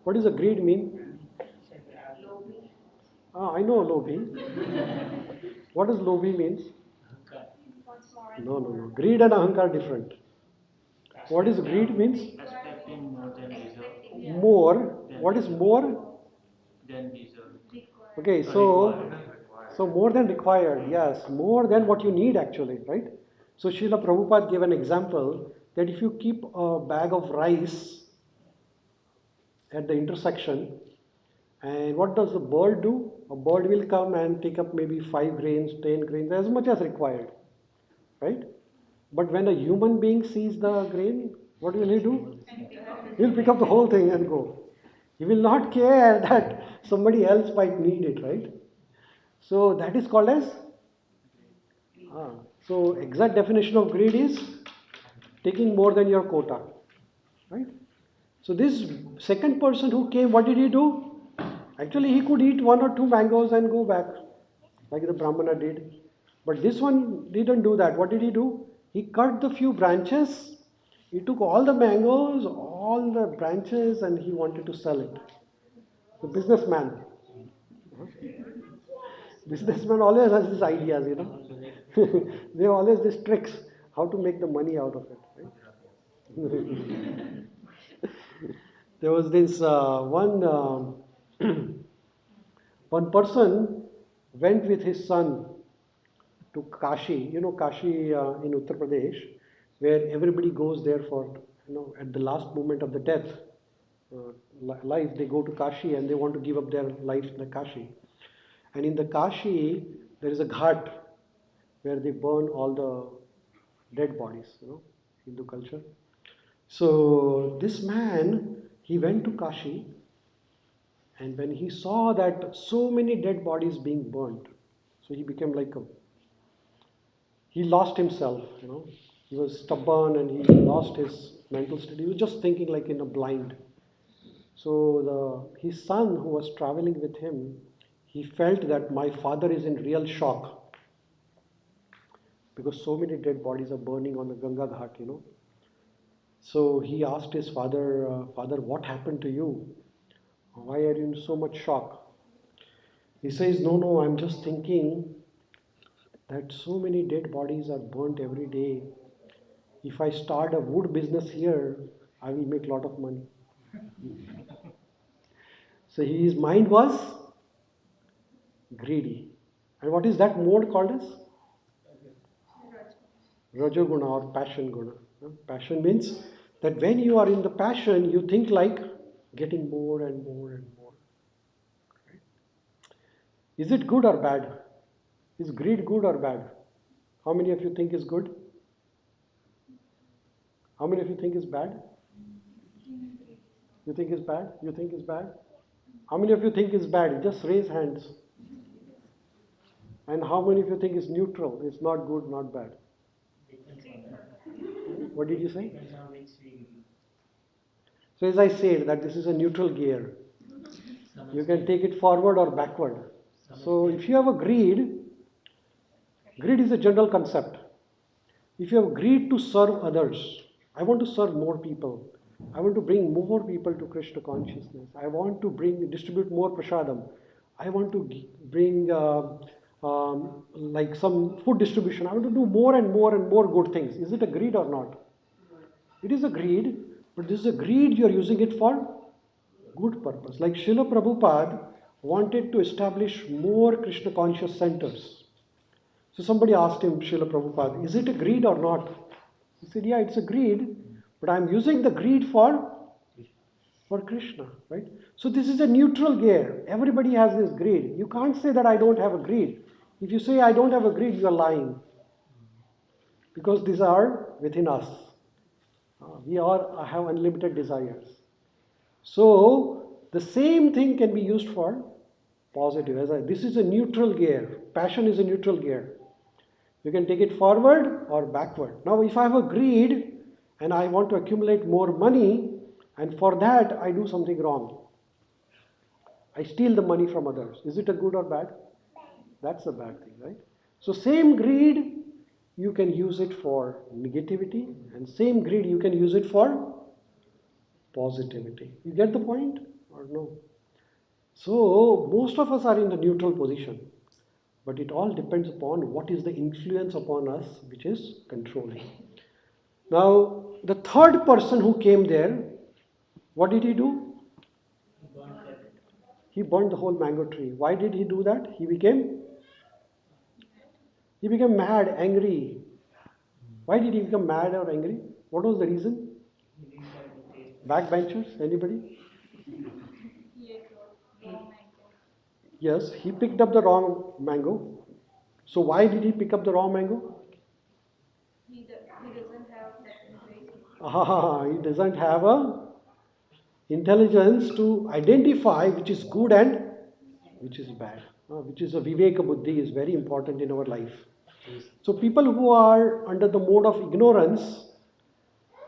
What does the greed mean? I know lobhi. What does lobhi means? Wants more and No, no, more. no. Greed and ahankar are different. What is greed means? Expecting more than deserve. More. What is more? Than deserve. Okay, so more than required, yes, more than what you need actually, right? So Srila Prabhupada gave an example that if you keep a bag of rice at the intersection, and what does the bird do? A bird will come and take up maybe 5 grains, 10 grains, as much as required, right? But when a human being sees the grain, what will he do? He'll pick up the whole thing and go. He will not care that somebody else might need it, right? So that is called as ah, so exact definition of greed is taking more than your quota, right? So this second person who came, what did he do? Actually, he could eat 1 or 2 mangoes and go back, like the Brahmana did. But this one didn't do that. What did he do? He cut the few branches. He took all the mangoes, all the branches, and he wanted to sell it. The businessman. Businessman always has these ideas, you know. They always these tricks how to make the money out of it. Right? There was this one person went with his son to Kashi. You know Kashi in Uttar Pradesh, where everybody goes there for at the last moment of the death life they go to Kashi and they want to give up their life in the Kashi. And in the Kashi there is a ghat where they burn all the dead bodies, Hindu culture. So this man, he went to Kashi, and when he saw that so many dead bodies being burnt, so he became like he lost himself, He was stubborn and he lost his mental state. He was just thinking like in a blind. So his son who was traveling with him, he felt that my father is in real shock because so many dead bodies are burning on the Ganga Ghat. So he asked his father, Father, what happened to you? Why are you in so much shock? He says, No, no, I'm just thinking that so many dead bodies are burnt every day. If I start a wood business here, I will make a lot of money. So his mind was greedy. And what is that mode called as? Rajoguna or passion guna. Passion means that when you are in the passion, you think like getting more and more and more. Is it good or bad? Is greed good or bad? How many of you think is good? How many of you think is bad? You think is bad? You think is bad? How many of you think is bad? Just raise hands. And how many of you think is neutral? It's not good, not bad. What did you say? So as I said that this is a neutral gear. You can take it forward or backward. So if you have a greed is a general concept. If you have greed to serve others, I want to serve more people. I want to bring more people to Krishna consciousness. I want to distribute more prasadam. I want to bring like some food distribution. I want to do more and more and more good things. Is it a greed or not? It is a greed, but this is a greed you are using it for good purpose. Like Srila Prabhupada wanted to establish more Krishna conscious centers. So somebody asked him, Srila Prabhupada, is it a greed or not? He said, yeah, it's a greed, but I'm using the greed for Krishna, right? So this is a neutral gear. Everybody has this greed. You can't say that I don't have a greed. If you say I don't have a greed, you are lying. Because these are within us. We all have unlimited desires. So the same thing can be used for positive. This is a neutral gear. Passion is a neutral gear. You can take it forward or backward. Now, if I have a greed and I want to accumulate more money, and for that I do something wrong, I steal the money from others. Is it a good or bad? That's a bad thing, right? So, same greed, you can use it for negativity, and same greed, you can use it for positivity. You get the point or no? So, most of us are in the neutral position. But it all depends upon what is the influence upon us which is controlling. Now, the third person who came there, what did he do? He burned the whole mango tree. Why did he do that? He became mad, angry. Why did he become mad or angry? What was the reason? Backbenchers? Anybody? Yes, he picked up the wrong mango. So why did he pick up the wrong mango? He doesn't have a intelligence to identify which is good and which is bad, which is a viveka buddhi is very important in our life. So people who are under the mode of ignorance,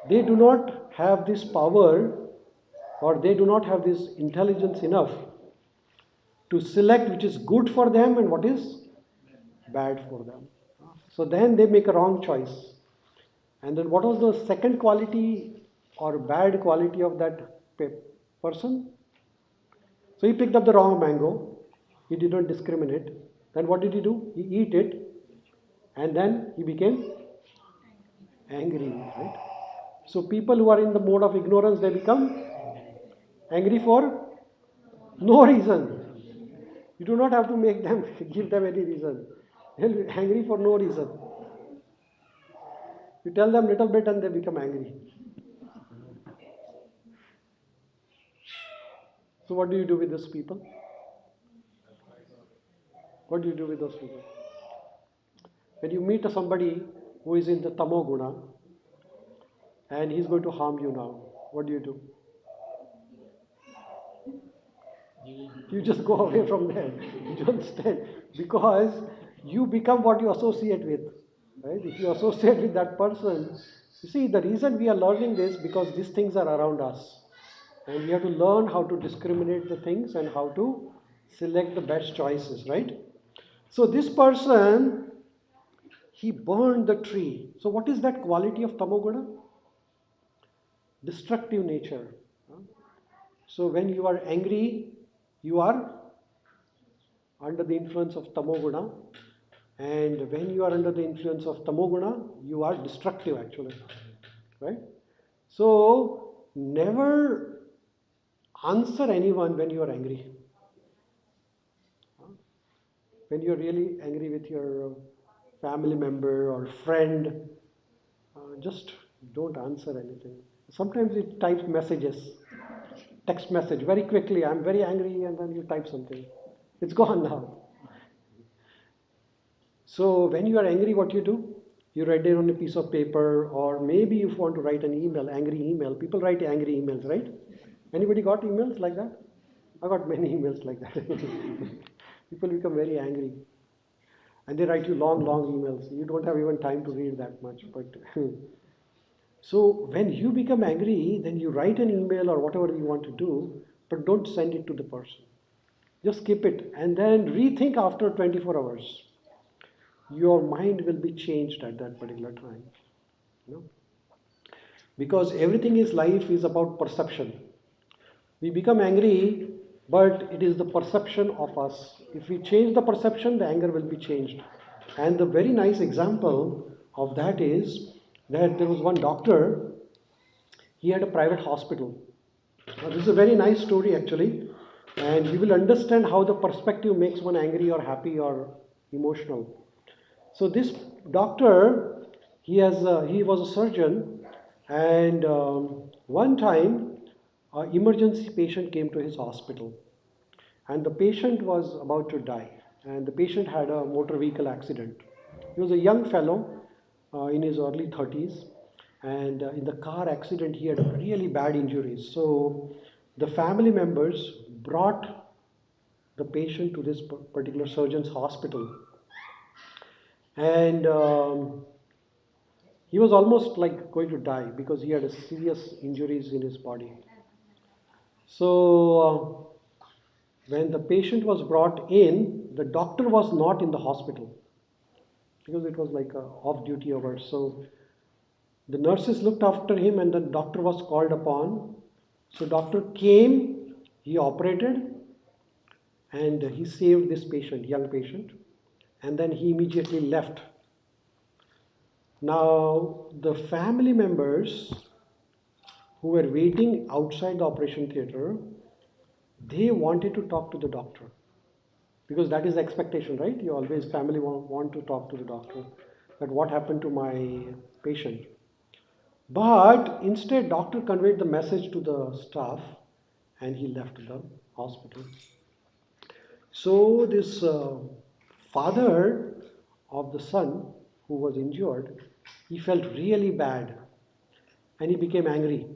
they do not have this power or they do not have this intelligence enough to select which is good for them and what is bad for them. So then they make a wrong choice. And then what was the second quality or bad quality of that person? So he picked up the wrong mango. He did not discriminate. Then what did he do? He eat it and then he became angry, right? So people who are in the mode of ignorance, they become angry for no reason. You do not have to make them give them any reason. They'll be angry for no reason. You tell them little bit and they become angry. So what do you do with those people? What do you do with those people? When you meet somebody who is in the tamo guna and he's going to harm you now, what do? You just go away from there. You don't stand because you become what you associate with. Right? If you associate with that person, you see the reason we are learning this because these things are around us. And we have to learn how to discriminate the things and how to select the best choices, right? So this person, he burned the tree. So what is that quality of tamoguna? Destructive nature. So when you are angry, you are under the influence of tamoguna, and when you are under the influence of tamoguna, you are destructive actually, right? So never answer anyone when you are angry. When you are really angry with your family member or friend, just don't answer anything. Sometimes it types messages, text message very quickly, I'm very angry, and then you type something. It's gone now. So when you are angry, what you do? You write it on a piece of paper, or maybe if you want to write an email, angry email. People write angry emails, right? Anybody got emails like that? I got many emails like that. People become very angry. And they write you long, long emails. You don't have even time to read that much. But so when you become angry, then you write an email or whatever you want to do, but don't send it to the person. Just skip it and then rethink after 24 hours. Your mind will be changed at that particular time. You know? Because everything is life is about perception. We become angry, but it is the perception of us. If we change the perception, the anger will be changed. And the very nice example of that is that there was one doctor, he had a private hospital. Now, this is a very nice story actually, and you will understand how the perspective makes one angry or happy or emotional. So this doctor, he was a surgeon, and one time, an emergency patient came to his hospital, and the patient was about to die, and the patient had a motor vehicle accident. He was a young fellow in his early 30s, and in the car accident, he had really bad injuries. So the family members brought the patient to this particular surgeon's hospital, and he was almost like going to die because he had a serious injuries in his body. So when the patient was brought in, the doctor was not in the hospital because it was like a off duty hours. So the nurses looked after him and the doctor was called upon. So doctor came, he operated, and he saved this patient, young patient, and then he immediately left. Now the family members who were waiting outside the operation theater, they wanted to talk to the doctor because that is the expectation, right? You always family want to talk to the doctor that what happened to my patient. But instead doctor conveyed the message to the staff and he left the hospital. So this father of the son who was injured, he felt really bad and he became angry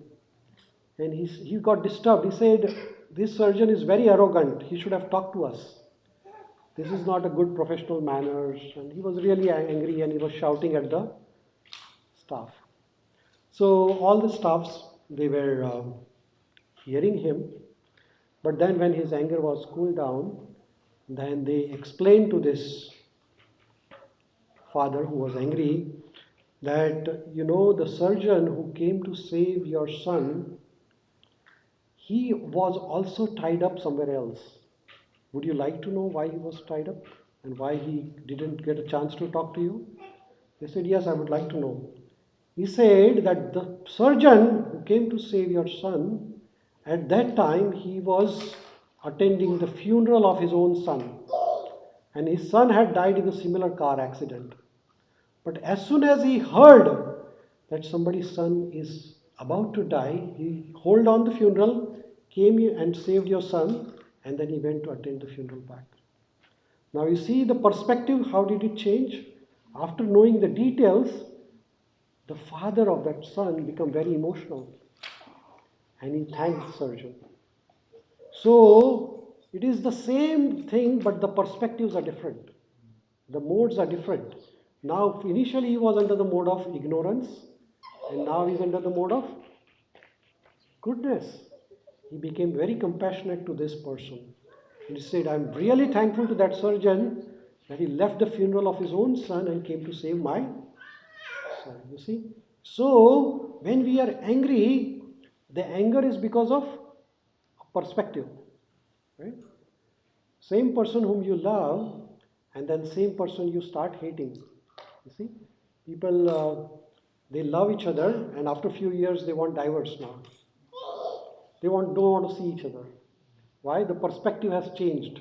and he got disturbed. He said, this surgeon is very arrogant, he should have talked to us. This is not a good professional manners. And he was really angry and he was shouting at the staff. So all the staffs, they were hearing him. But then when his anger was cooled down, then they explained to this father who was angry that, you know, the surgeon who came to save your son, he was also tied up somewhere else. Would you like to know why he was tied up and why he didn't get a chance to talk to you? They said, yes, I would like to know. He said that the surgeon who came to save your son, at that time he was attending the funeral of his own son. And his son had died in a similar car accident. But as soon as he heard that somebody's son is about to die, he held on the funeral, came and saved your son, and then he went to attend the funeral back. Now you see the perspective, how did it change? After knowing the details, the father of that son became very emotional and he thanked the surgeon. So it is the same thing, but the perspectives are different. The modes are different. Now, initially he was under the mode of ignorance, and now he's under the mode of goodness. He became very compassionate to this person. And he said, I'm really thankful to that surgeon that he left the funeral of his own son and came to save my son. You see? So, when we are angry, the anger is because of perspective. Right? Same person whom you love, and then same person you start hating. You see, people they love each other, and after a few years they want divorce now. They don't want to see each other. Why? The perspective has changed.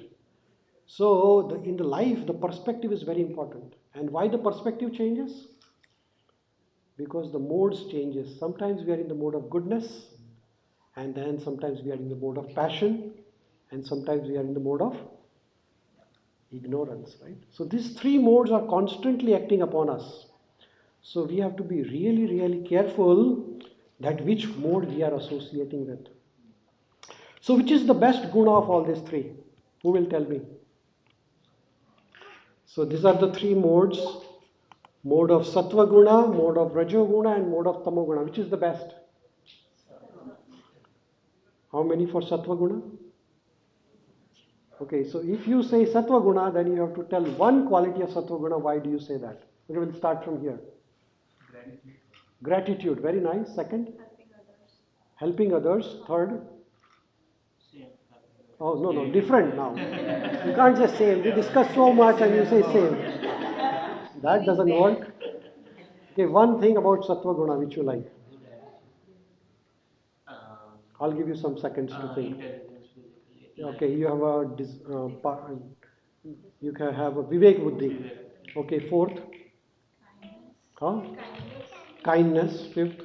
So in the life, the perspective is very important. And why the perspective changes? Because the modes changes. Sometimes we are in the mode of goodness, and then sometimes we are in the mode of passion, and sometimes we are in the mode of ignorance, right? So these three modes are constantly acting upon us. So we have to be really, really careful that which mode we are associating with. So which is the best guna of all these three? Who will tell me? So these are the three modes. Mode of sattva guna, mode of rajo guna, and mode of tamo guna. Which is the best? How many for sattva guna? Okay, so if you say Sattva Guna, then you have to tell one quality of Sattva Guna. Why do you say that? Okay, we'll start from here. Gratitude. Gratitude, very nice. Second, Helping others. helping others. Third, Same. oh no, no, different now. You can't say same. We discuss so much and you say same. That doesn't work. Okay, one thing about Sattva Guna which you like. I'll give you some seconds to think. Intelligence, basically. Okay, you have a you can have a Vivek Buddhi. Okay, fourth, huh? Kindness. Fifth,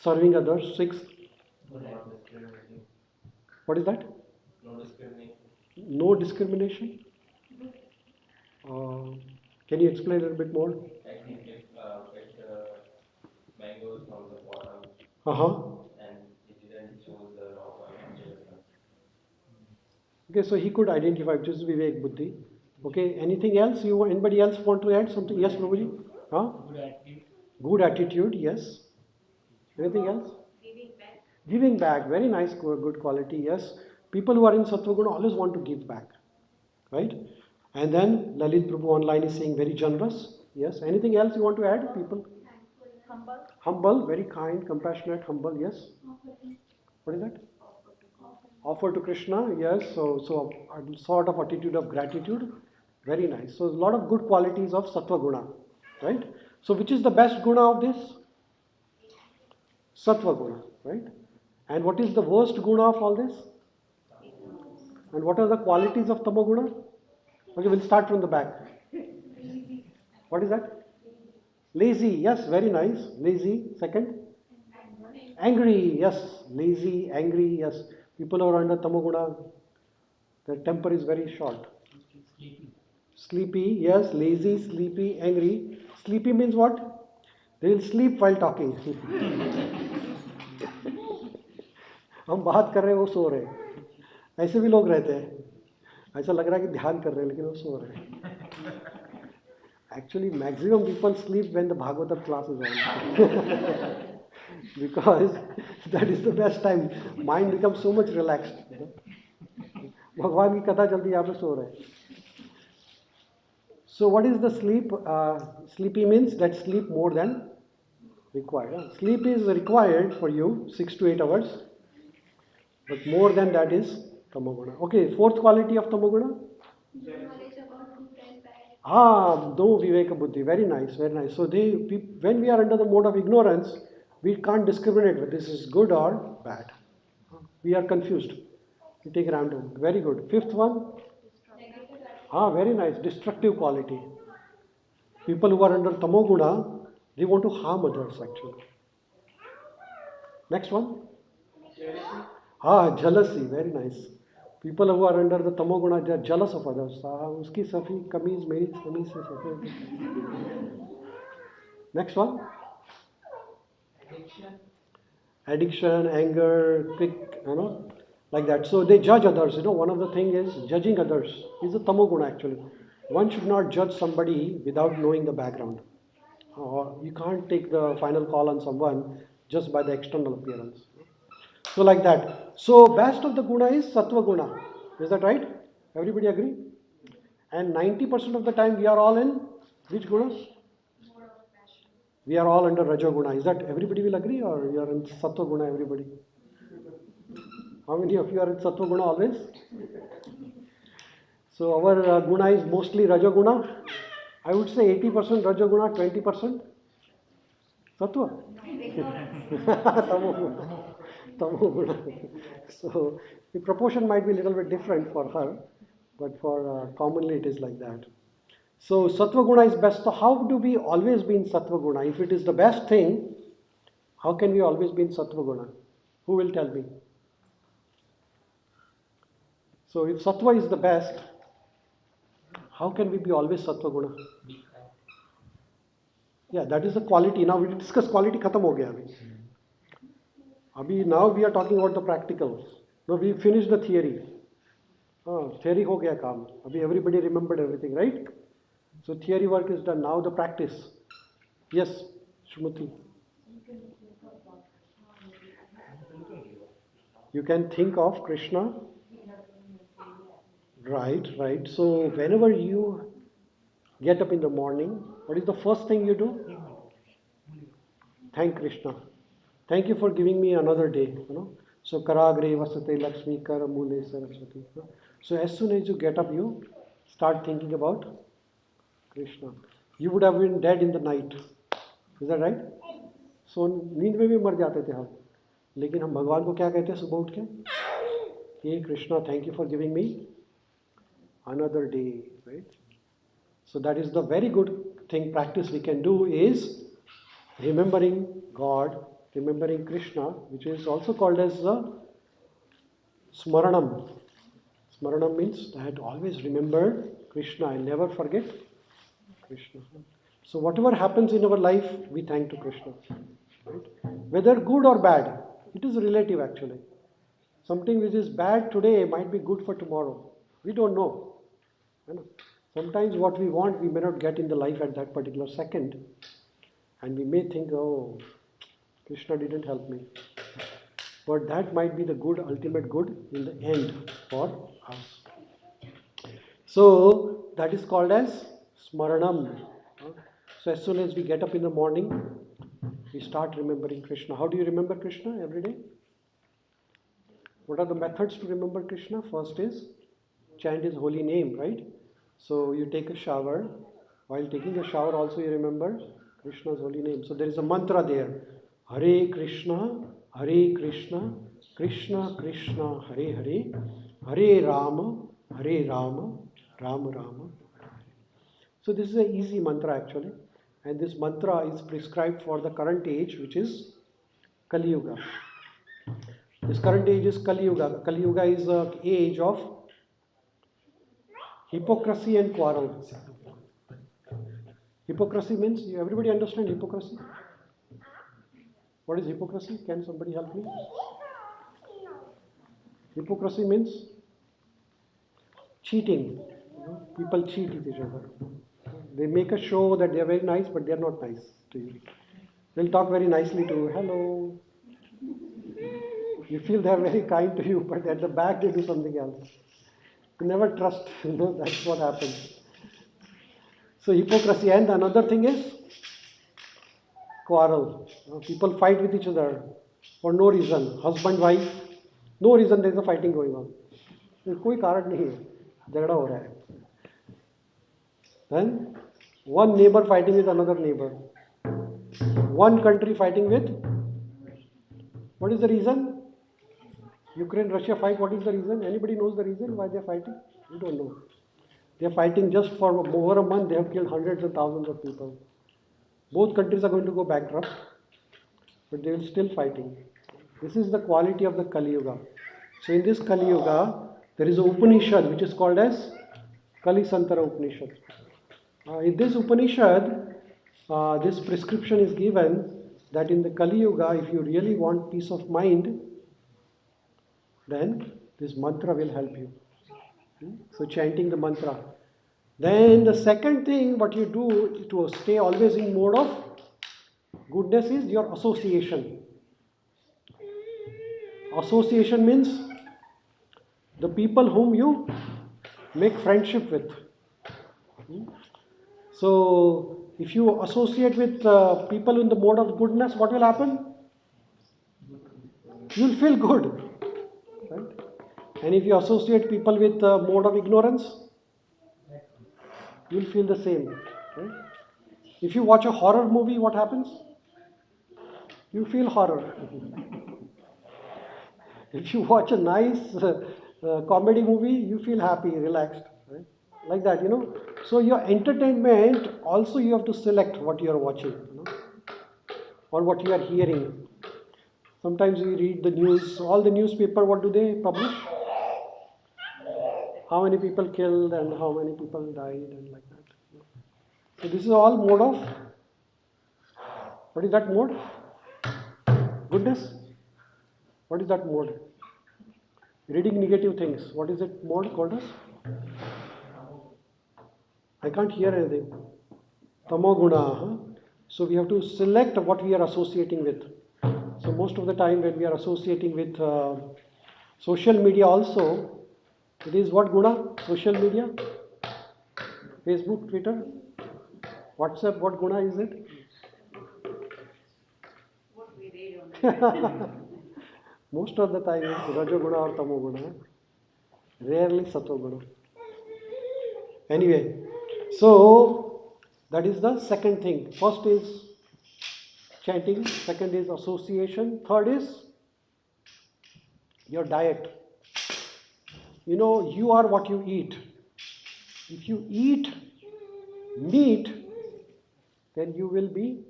serving others. Sixth, what is that? No discrimination. Uh, can you explain a little bit more? Uh-huh. Okay, so he could identify which is Vivek Buddhi. Okay, anything else? Anybody else want to add something? Yes, Prabhuji? Huh? Good attitude, yes. Anything else? Giving back. Giving back, very nice, good quality, yes. People who are in Sattva Guna always want to give back, right? And then Lalit Prabhu online is saying very generous, yes. Anything else you want to add, people? Humble. Humble, very kind, compassionate, humble, yes. What is that? Offer to Krishna, yes. So a sort of attitude of gratitude, very nice. So a lot of good qualities of Sattva Guna, right? So which is the best guna of this? Sattva Guna, right? And what is the worst guna of all this? And what are the qualities of Tamo Guna? Okay, we'll start from the back. What is that? Lazy, yes, very nice. Lazy, second. Angry, yes. Lazy, angry, yes. People who are under Tamo Guna, their temper is very short. Sleepy, yes. Lazy, sleepy, angry. Sleepy means what? They will sleep while talking. हम बात कर रहे हैं वो सो रहे हैं ऐसे भी लोग रहते हैं ऐसा लग रहा है कि ध्यान कर रहे हैं लेकिन वो सो रहे हैं actually maximum people sleep when the Bhagavatam class is on because that is the best time mind becomes so much relaxed भगवान की कथा चलती है यहाँ पे सो रहे हैं so what is the sleep sleepy means that sleep more than required sleep is required for you 6 to 8 hours but more than that is tamoguna okay fourth quality of tamoguna Knowledge about good and bad. no viveka buddhi very nice very nice so when we are under the mode of ignorance we can't discriminate whether this is good or bad we are confused we take random very good fifth one very nice destructive quality people who are under tamoguna they want to harm others actually next one jealousy very nice people who are under the tamoguna they are jealous of others uski safi kameez meri kameez se safed next one addiction anger quick like that so they judge others one of the thing is judging others is a tamoguna actually one should not judge somebody without knowing the background you can't take the final call on someone just by the external appearance so like that so best of the guna is sattva guna is that right everybody agree and 90% of the time we are all in which guna we are all under rajoguna is that everybody will agree or you are in sattva guna everybody how many of you are in sattva guna always so our guna is mostly rajoguna I would say 80% rajoguna 20% sattva Tamoguna. Tamoguna. So the proportion might be a little bit different for her, but for commonly it is like that. So Sattva Guna is best. So how do we always be in Sattva Guna? If it is the best thing, how can we always be in Sattva Guna? Who will tell me? So if Sattva is the best, how can we be always Sattva Guna? Yeah, that is the quality. Now we discuss quality. Khatam ho gaya abhi. Now we are talking about the practicals. Now we finished the theory. Theory ho gaya kaam. Abhi everybody remembered everything, right? So theory work is done. Now the practice. Yes, Shruti. You can think of Krishna Right, right. So whenever you get up in the morning, what is the first thing you do? Thank Krishna. Thank you for giving me another day. So Karagre Vasate Lakshmi Karamule Saraswati. So as soon as you get up, you start thinking about Krishna. You would have been dead in the night. Is that right? So नींद में भी मर जाते थे हम, लेकिन हम भगवान को क्या कहते हैं सुबह उठ के? Hey Krishna, thank you for giving me another day, right? So that is the very good thing practice we can do is remembering God, remembering Krishna, which is also called as the Smaranam. Smaranam means I had to always remember Krishna. I never forget Krishna. So whatever happens in our life, we thank to Krishna. Right? Whether good or bad, it is relative actually. Something which is bad today might be good for tomorrow. We don't know. Sometimes what we want, we may not get in the life at that particular second. And we may think, oh, Krishna didn't help me. But that might be the good, ultimate good in the end for us. So that is called as Smaranam. So as soon as we get up in the morning, we start remembering Krishna. How do you remember Krishna every day? What are the methods to remember Krishna? First is chant his holy name, right? So you take a shower. While taking a shower, also you remember Krishna's holy name. So there is a mantra there. Hare Krishna, Krishna Krishna, Hare Hare, Hare Rama, Rama Rama. So this is an easy mantra actually. And this mantra is prescribed for the current age, which is Kali Yuga. This current age is Kali Yuga. Kali Yuga is the age of hypocrisy and quarrel. Hypocrisy means, everybody understand hypocrisy? What is hypocrisy? Can somebody help me? Hypocrisy means cheating. People cheat with each other. They make a show that they are very nice, but they are not nice to you. They'll talk very nicely to you. Hello. You feel they are very kind to you, but at the back they do something else. You never trust. That's what happens. So hypocrisy. And another thing is quarrel. People fight with each other for no reason. Husband, wife, no reason there is a fighting going on. कोई कारण नहीं है, झगड़ा हो रहा है. Then one neighbor fighting with another neighbor. One country fighting with. What is the reason? Ukraine, Russia fight. What is the reason? Anybody knows the reason why they are fighting? We don't know. They are fighting just for over a month. They have killed hundreds of thousands of people. Both countries are going to go bankrupt, but they will still fighting. This is the quality of the Kali Yuga. So in this Kali Yuga, there is a Upanishad which is called as Kali Santara Upanishad. In this Upanishad, this prescription is given that in the Kali Yuga, if you really want peace of mind, then this mantra will help you. So chanting the mantra. Then the second thing what you do to stay always in mode of goodness is your association. Association means the people whom you make friendship with. So if you associate with people in the mode of goodness, what will happen? You will feel good. Right? And if you associate people with mode of ignorance, you will feel the same. Right? If you watch a horror movie, what happens? You feel horror. If you watch a nice comedy movie, you feel happy, relaxed. Right? Like that, So your entertainment, also you have to select what you are watching, or what you are hearing. Sometimes we read the news, all the newspaper, what do they publish? How many people killed and how many people died and like that. So this is all mode of, what is that mode? Goodness? What is that mode? Reading negative things. What is it mode called as? I can't hear anything. Tamoguna. Huh? So we have to select what we are associating with. So most of the time when we are associating with social media also, It is what guna? Social media? Facebook, Twitter, WhatsApp, what guna is it? What we read on it. Most of the time it's Rajoguna or Tamoguna. Rarely Satoguna. Anyway, so that is the second thing. First is chanting, second is association, third is your diet. You know, you are what you eat. If you eat meat, then you will be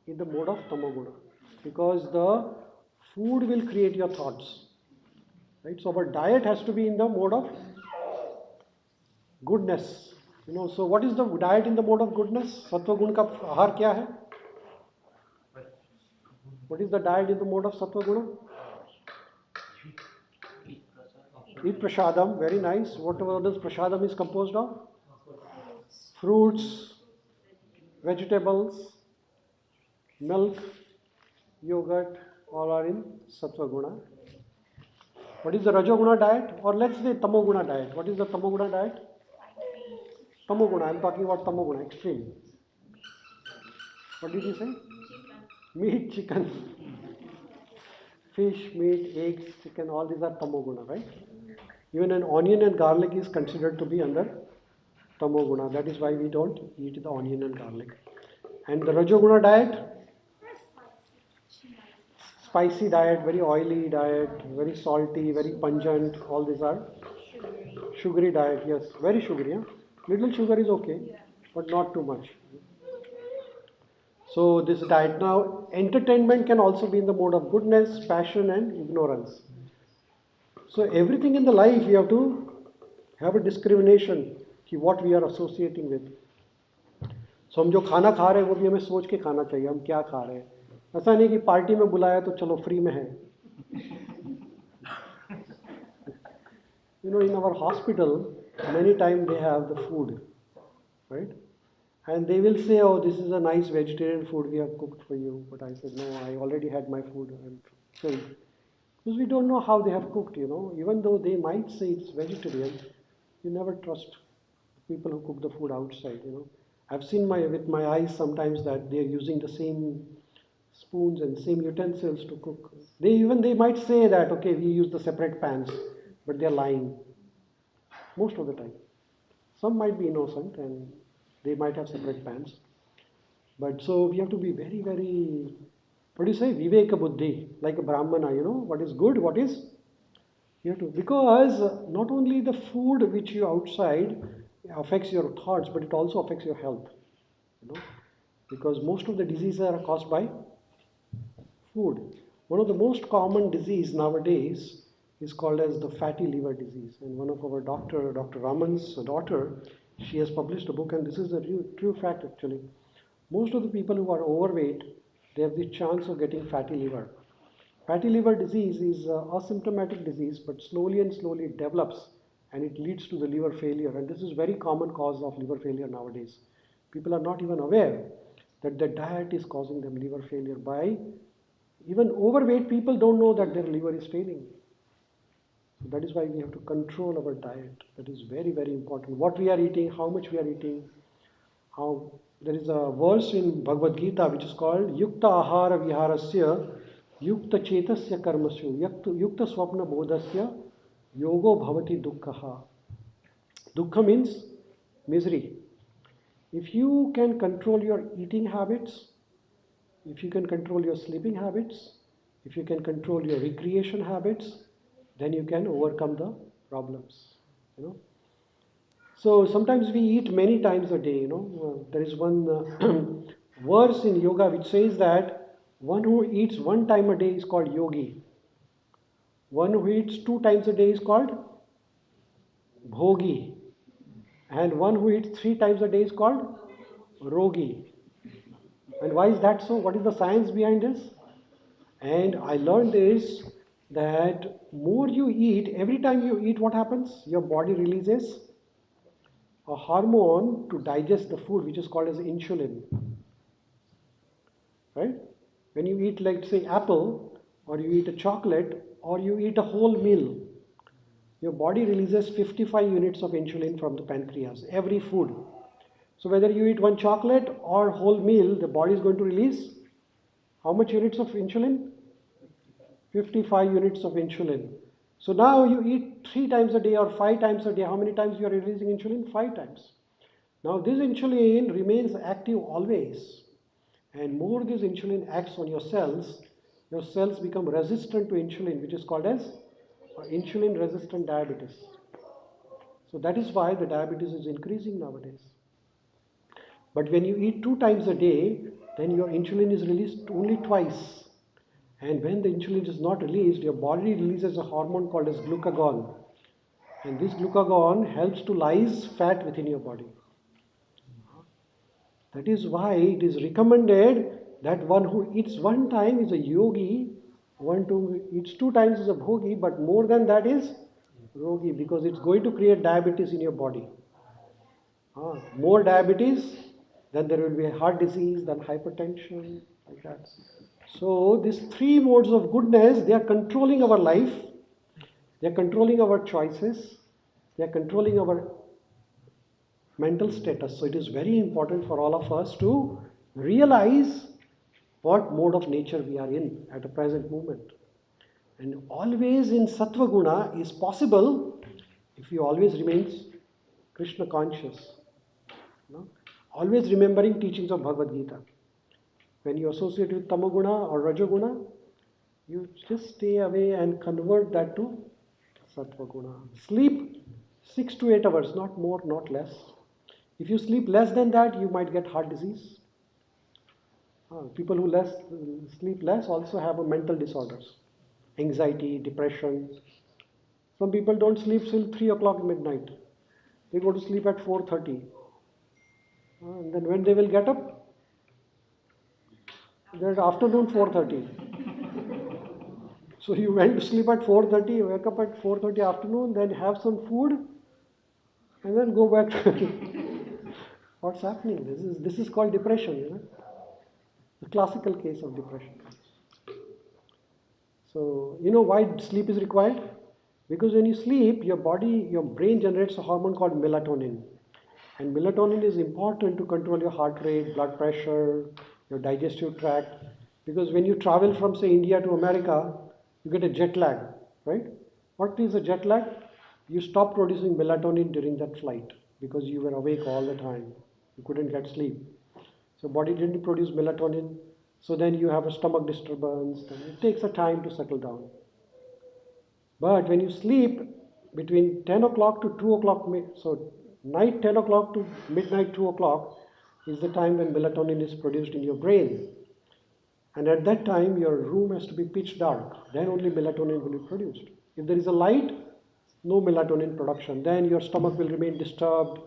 in the mode of tamoguna because the food will create your thoughts. Right? So our diet has to be in the mode of goodness. You know, so what is the diet in the mode of goodness? Sattva gun ka ahar kya hai? What is the diet in the mode of sattva guna? Eat prasadam, very nice. What does prasadam is composed of? Fruits, vegetables, milk, yogurt, all are in sattva guna. What is the rajoguna diet? Or let's say tamoguna diet. What is the tamoguna diet? Tamoguna, I'm talking about tamoguna, extreme. What did you say? Meat, chicken, fish, meat, eggs, chicken, all these are tamoguna, right? Even an onion and garlic is considered to be under tamoguna. That is why we don't eat the onion and garlic. And the rajoguna diet? Spicy diet, very oily diet, very salty, very pungent, all these are sugary diet, yes, very sugary. Huh? Little sugar is okay, but not too much. So this diet now, entertainment can also be in the mode of goodness, passion and ignorance. So everything in the life we have to have a discrimination कि what we are associating with. So हम जो खाना खा रहे हैं वो भी हमें सोच के खाना चाहिए हम क्या खा रहे हैं. ऐसा नहीं कि पार्टी में बुलाया तो चलो फ्री में है. You know, in our hospital, many times they have the food, right? And they will say, oh, this is a nice vegetarian food we have cooked for you. But I said, no, I already had my food. I'm filled. Because we don't know how they have cooked, you know. Even though they might say it's vegetarian, you never trust people who cook the food outside, you know. I've seen with my eyes sometimes that they're using the same spoons and same utensils to cook. They might say that, okay, we use the separate pans, but they're lying most of the time. Some might be innocent and they might have separate pans. But so we have to be very, very, what do you say, viveka buddhi, like a brahmana, you know, what is good, what is, you have to, because not only the food which you outside affects your thoughts, but it also affects your health, you know, because most of the diseases are caused by food. One of the most common disease nowadays is called as the fatty liver disease. And one of our Dr. Raman's daughter, she has published a book, and this is a true fact actually. Most of the people who are overweight, they have the chance of getting fatty liver. Fatty liver disease is a asymptomatic disease, but slowly and slowly it develops and it leads to the liver failure. And this is very common cause of liver failure nowadays. People are not even aware that the diet is causing them liver failure. By even overweight people don't know that their liver is failing. So that is why we have to control our diet. That is very, very important. What we are eating, how much we are eating, how there is a verse in Bhagavad Gita which is called Yukta Ahara Viharasya Yukta Chetasya Karmasyu Yukta Swapna Bodhasya Yogo Bhavati Dukkha. Dukkha means misery. If you can control your eating habits, if you can control your sleeping habits, if you can control your recreation habits, then you can overcome the problems. You know. So sometimes we eat many times a day. You know, there is one verse in yoga which says that one who eats one time a day is called yogi. One who eats 2 times a day is called bhogi, and one who eats 3 times a day is called rogi. And why is that so? What is the science behind this? And I learned this that more you eat, every time you eat, what happens? Your body releases a hormone to digest the food which is called as insulin. Right? When you eat, like say, apple, or you eat a chocolate, or you eat a whole meal, your body releases 55 units of insulin from the pancreas, every food. So whether you eat one chocolate or whole meal, the body is going to release how much units of insulin? 55 units of insulin. So now you eat 3 times a day or 5 times a day. How many times you are releasing insulin? 5 times. Now this insulin remains active always. And more this insulin acts on your cells become resistant to insulin, which is called as insulin resistant diabetes. So that is why the diabetes is increasing nowadays. But when you eat 2 times a day, then your insulin is released only twice. And when the insulin is not released, your body releases a hormone called as glucagon. And this glucagon helps to lyse fat within your body. That is why it is recommended that one who eats 1 time is a yogi, one who eats 2 times is a bhogi, but more than that is rogi, because it's going to create diabetes in your body. More diabetes, then there will be heart disease, then hypertension, like that. So these three modes of goodness, they are controlling our life, they are controlling our choices, they are controlling our mental status. So it is very important for all of us to realize what mode of nature we are in at the present moment. And always in Sattva Guna is possible if you always remains Krishna conscious. No? Always remembering teachings of Bhagavad Gita. When you associate with Tamaguna or Rajoguna, you just stay away and convert that to Sattva Guna. Sleep 6 to 8 hours, not more, not less. If you sleep less than that, you might get heart disease. People who sleep less also have a mental disorders, anxiety, depression. Some people don't sleep till 3 o'clock midnight. They go to sleep at 4:30. And then when they will get up, they're afternoon 4:30. So you went to sleep at 4:30, wake up at 4:30 afternoon, then have some food, and then go back to what's happening? This is called depression, the classical case of depression. So you know why sleep is required? Because when you sleep, your brain generates a hormone called melatonin. And melatonin is important to control your heart rate, blood pressure, your digestive tract. Because when you travel from, say, India to America, you get a jet lag, right? What is a jet lag? You stop producing melatonin during that flight because you were awake all the time. You couldn't get sleep. So body didn't produce melatonin. So then you have a stomach disturbance. Then it takes a time to settle down. But when you sleep between 10 o'clock to 2 o'clock, so night 10 o'clock to midnight 2 o'clock is the time when melatonin is produced in your brain. And at that time, your room has to be pitch dark. Then only melatonin will be produced. If there is a light, no melatonin production. Then your stomach will remain disturbed.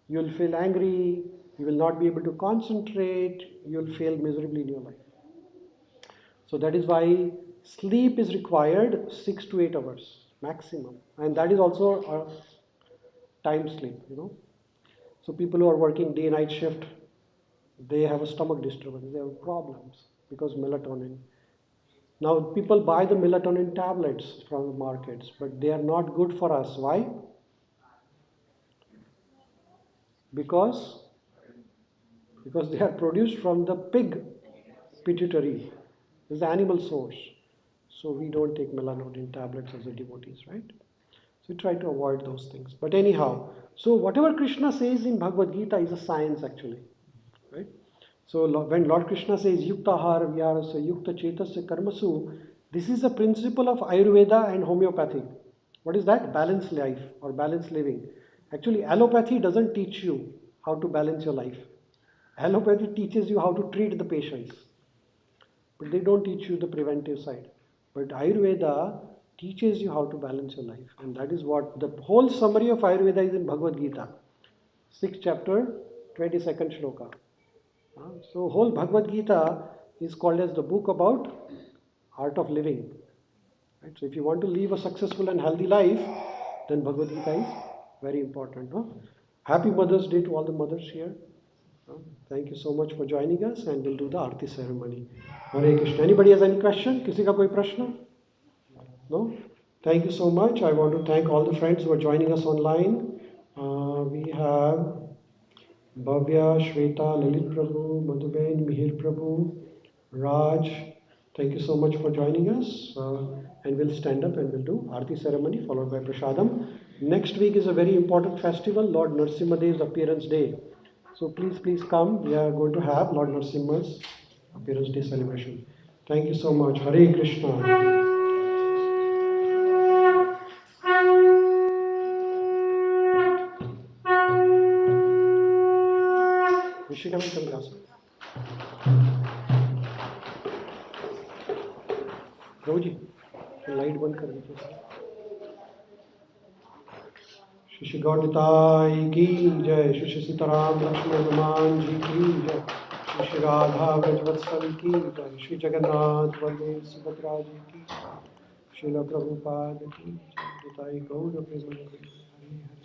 You will feel angry. You will not be able to concentrate. You will fail miserably in your life. So that is why sleep is required 6 to 8 hours maximum. And that is also a time sleep. So people who are working day-night shift, they have a stomach disturbance, they have problems because melatonin. Now people buy the melatonin tablets from the markets, but they are not good for us. Why? Because because they are produced from the pig pituitary. This is the animal source. So we don't take melatonin tablets as a devotees, right? So we try to avoid those things. But anyhow, so whatever Krishna says in Bhagavad Gita is a science actually, right? So when Lord Krishna says Yukta Ahara Vyarasa Yukta Chetasya Karmasu, this is a principle of Ayurveda and homeopathy. What is that? Balanced life or balanced living. Actually, allopathy doesn't teach you how to balance your life. Allopathy teaches you how to treat the patients, but they don't teach you the preventive side. But Ayurveda teaches you how to balance your life, and that is what the whole summary of Ayurveda is in Bhagavad Gita, 6th chapter, 22nd shloka. So whole Bhagavad Gita is called as the book about art of living. Right? So if you want to live a successful and healthy life, then Bhagavad Gita is very important. Happy Mother's Day to all the mothers here. Thank you so much for joining us, and we'll do the Aarti ceremony. Hare Krishna. Anybody has any question? किसी का कोई प्रश्न? No? Thank you so much. I want to thank all the friends who are joining us online. We have Bhavya, Shweta, Lalit Prabhu, Madhuben, Mihir Prabhu, Raj. Thank you so much for joining us. And we'll stand up and we'll do Aarti ceremony followed by Prasadam. Next week is a very important festival, Lord Narasimha appearance day. So please come. We are going to have Lord Narasimha's appearance day celebration. Thank you so much. Hare Krishna. ऋषि का भी कभी जा सकते प्रभु जी light बंद कर दीजिए श्री श्री गौरताई की जय श्री श्री सीताराम लक्ष्मण हनुमान जी की जय श्री श्री राधा व्रजवत्सल की जय श्री जगन्नाथ बलदेव सुभद्रा जी की श्रील प्रभुपाद की जय गौर प्रेम हरि हरि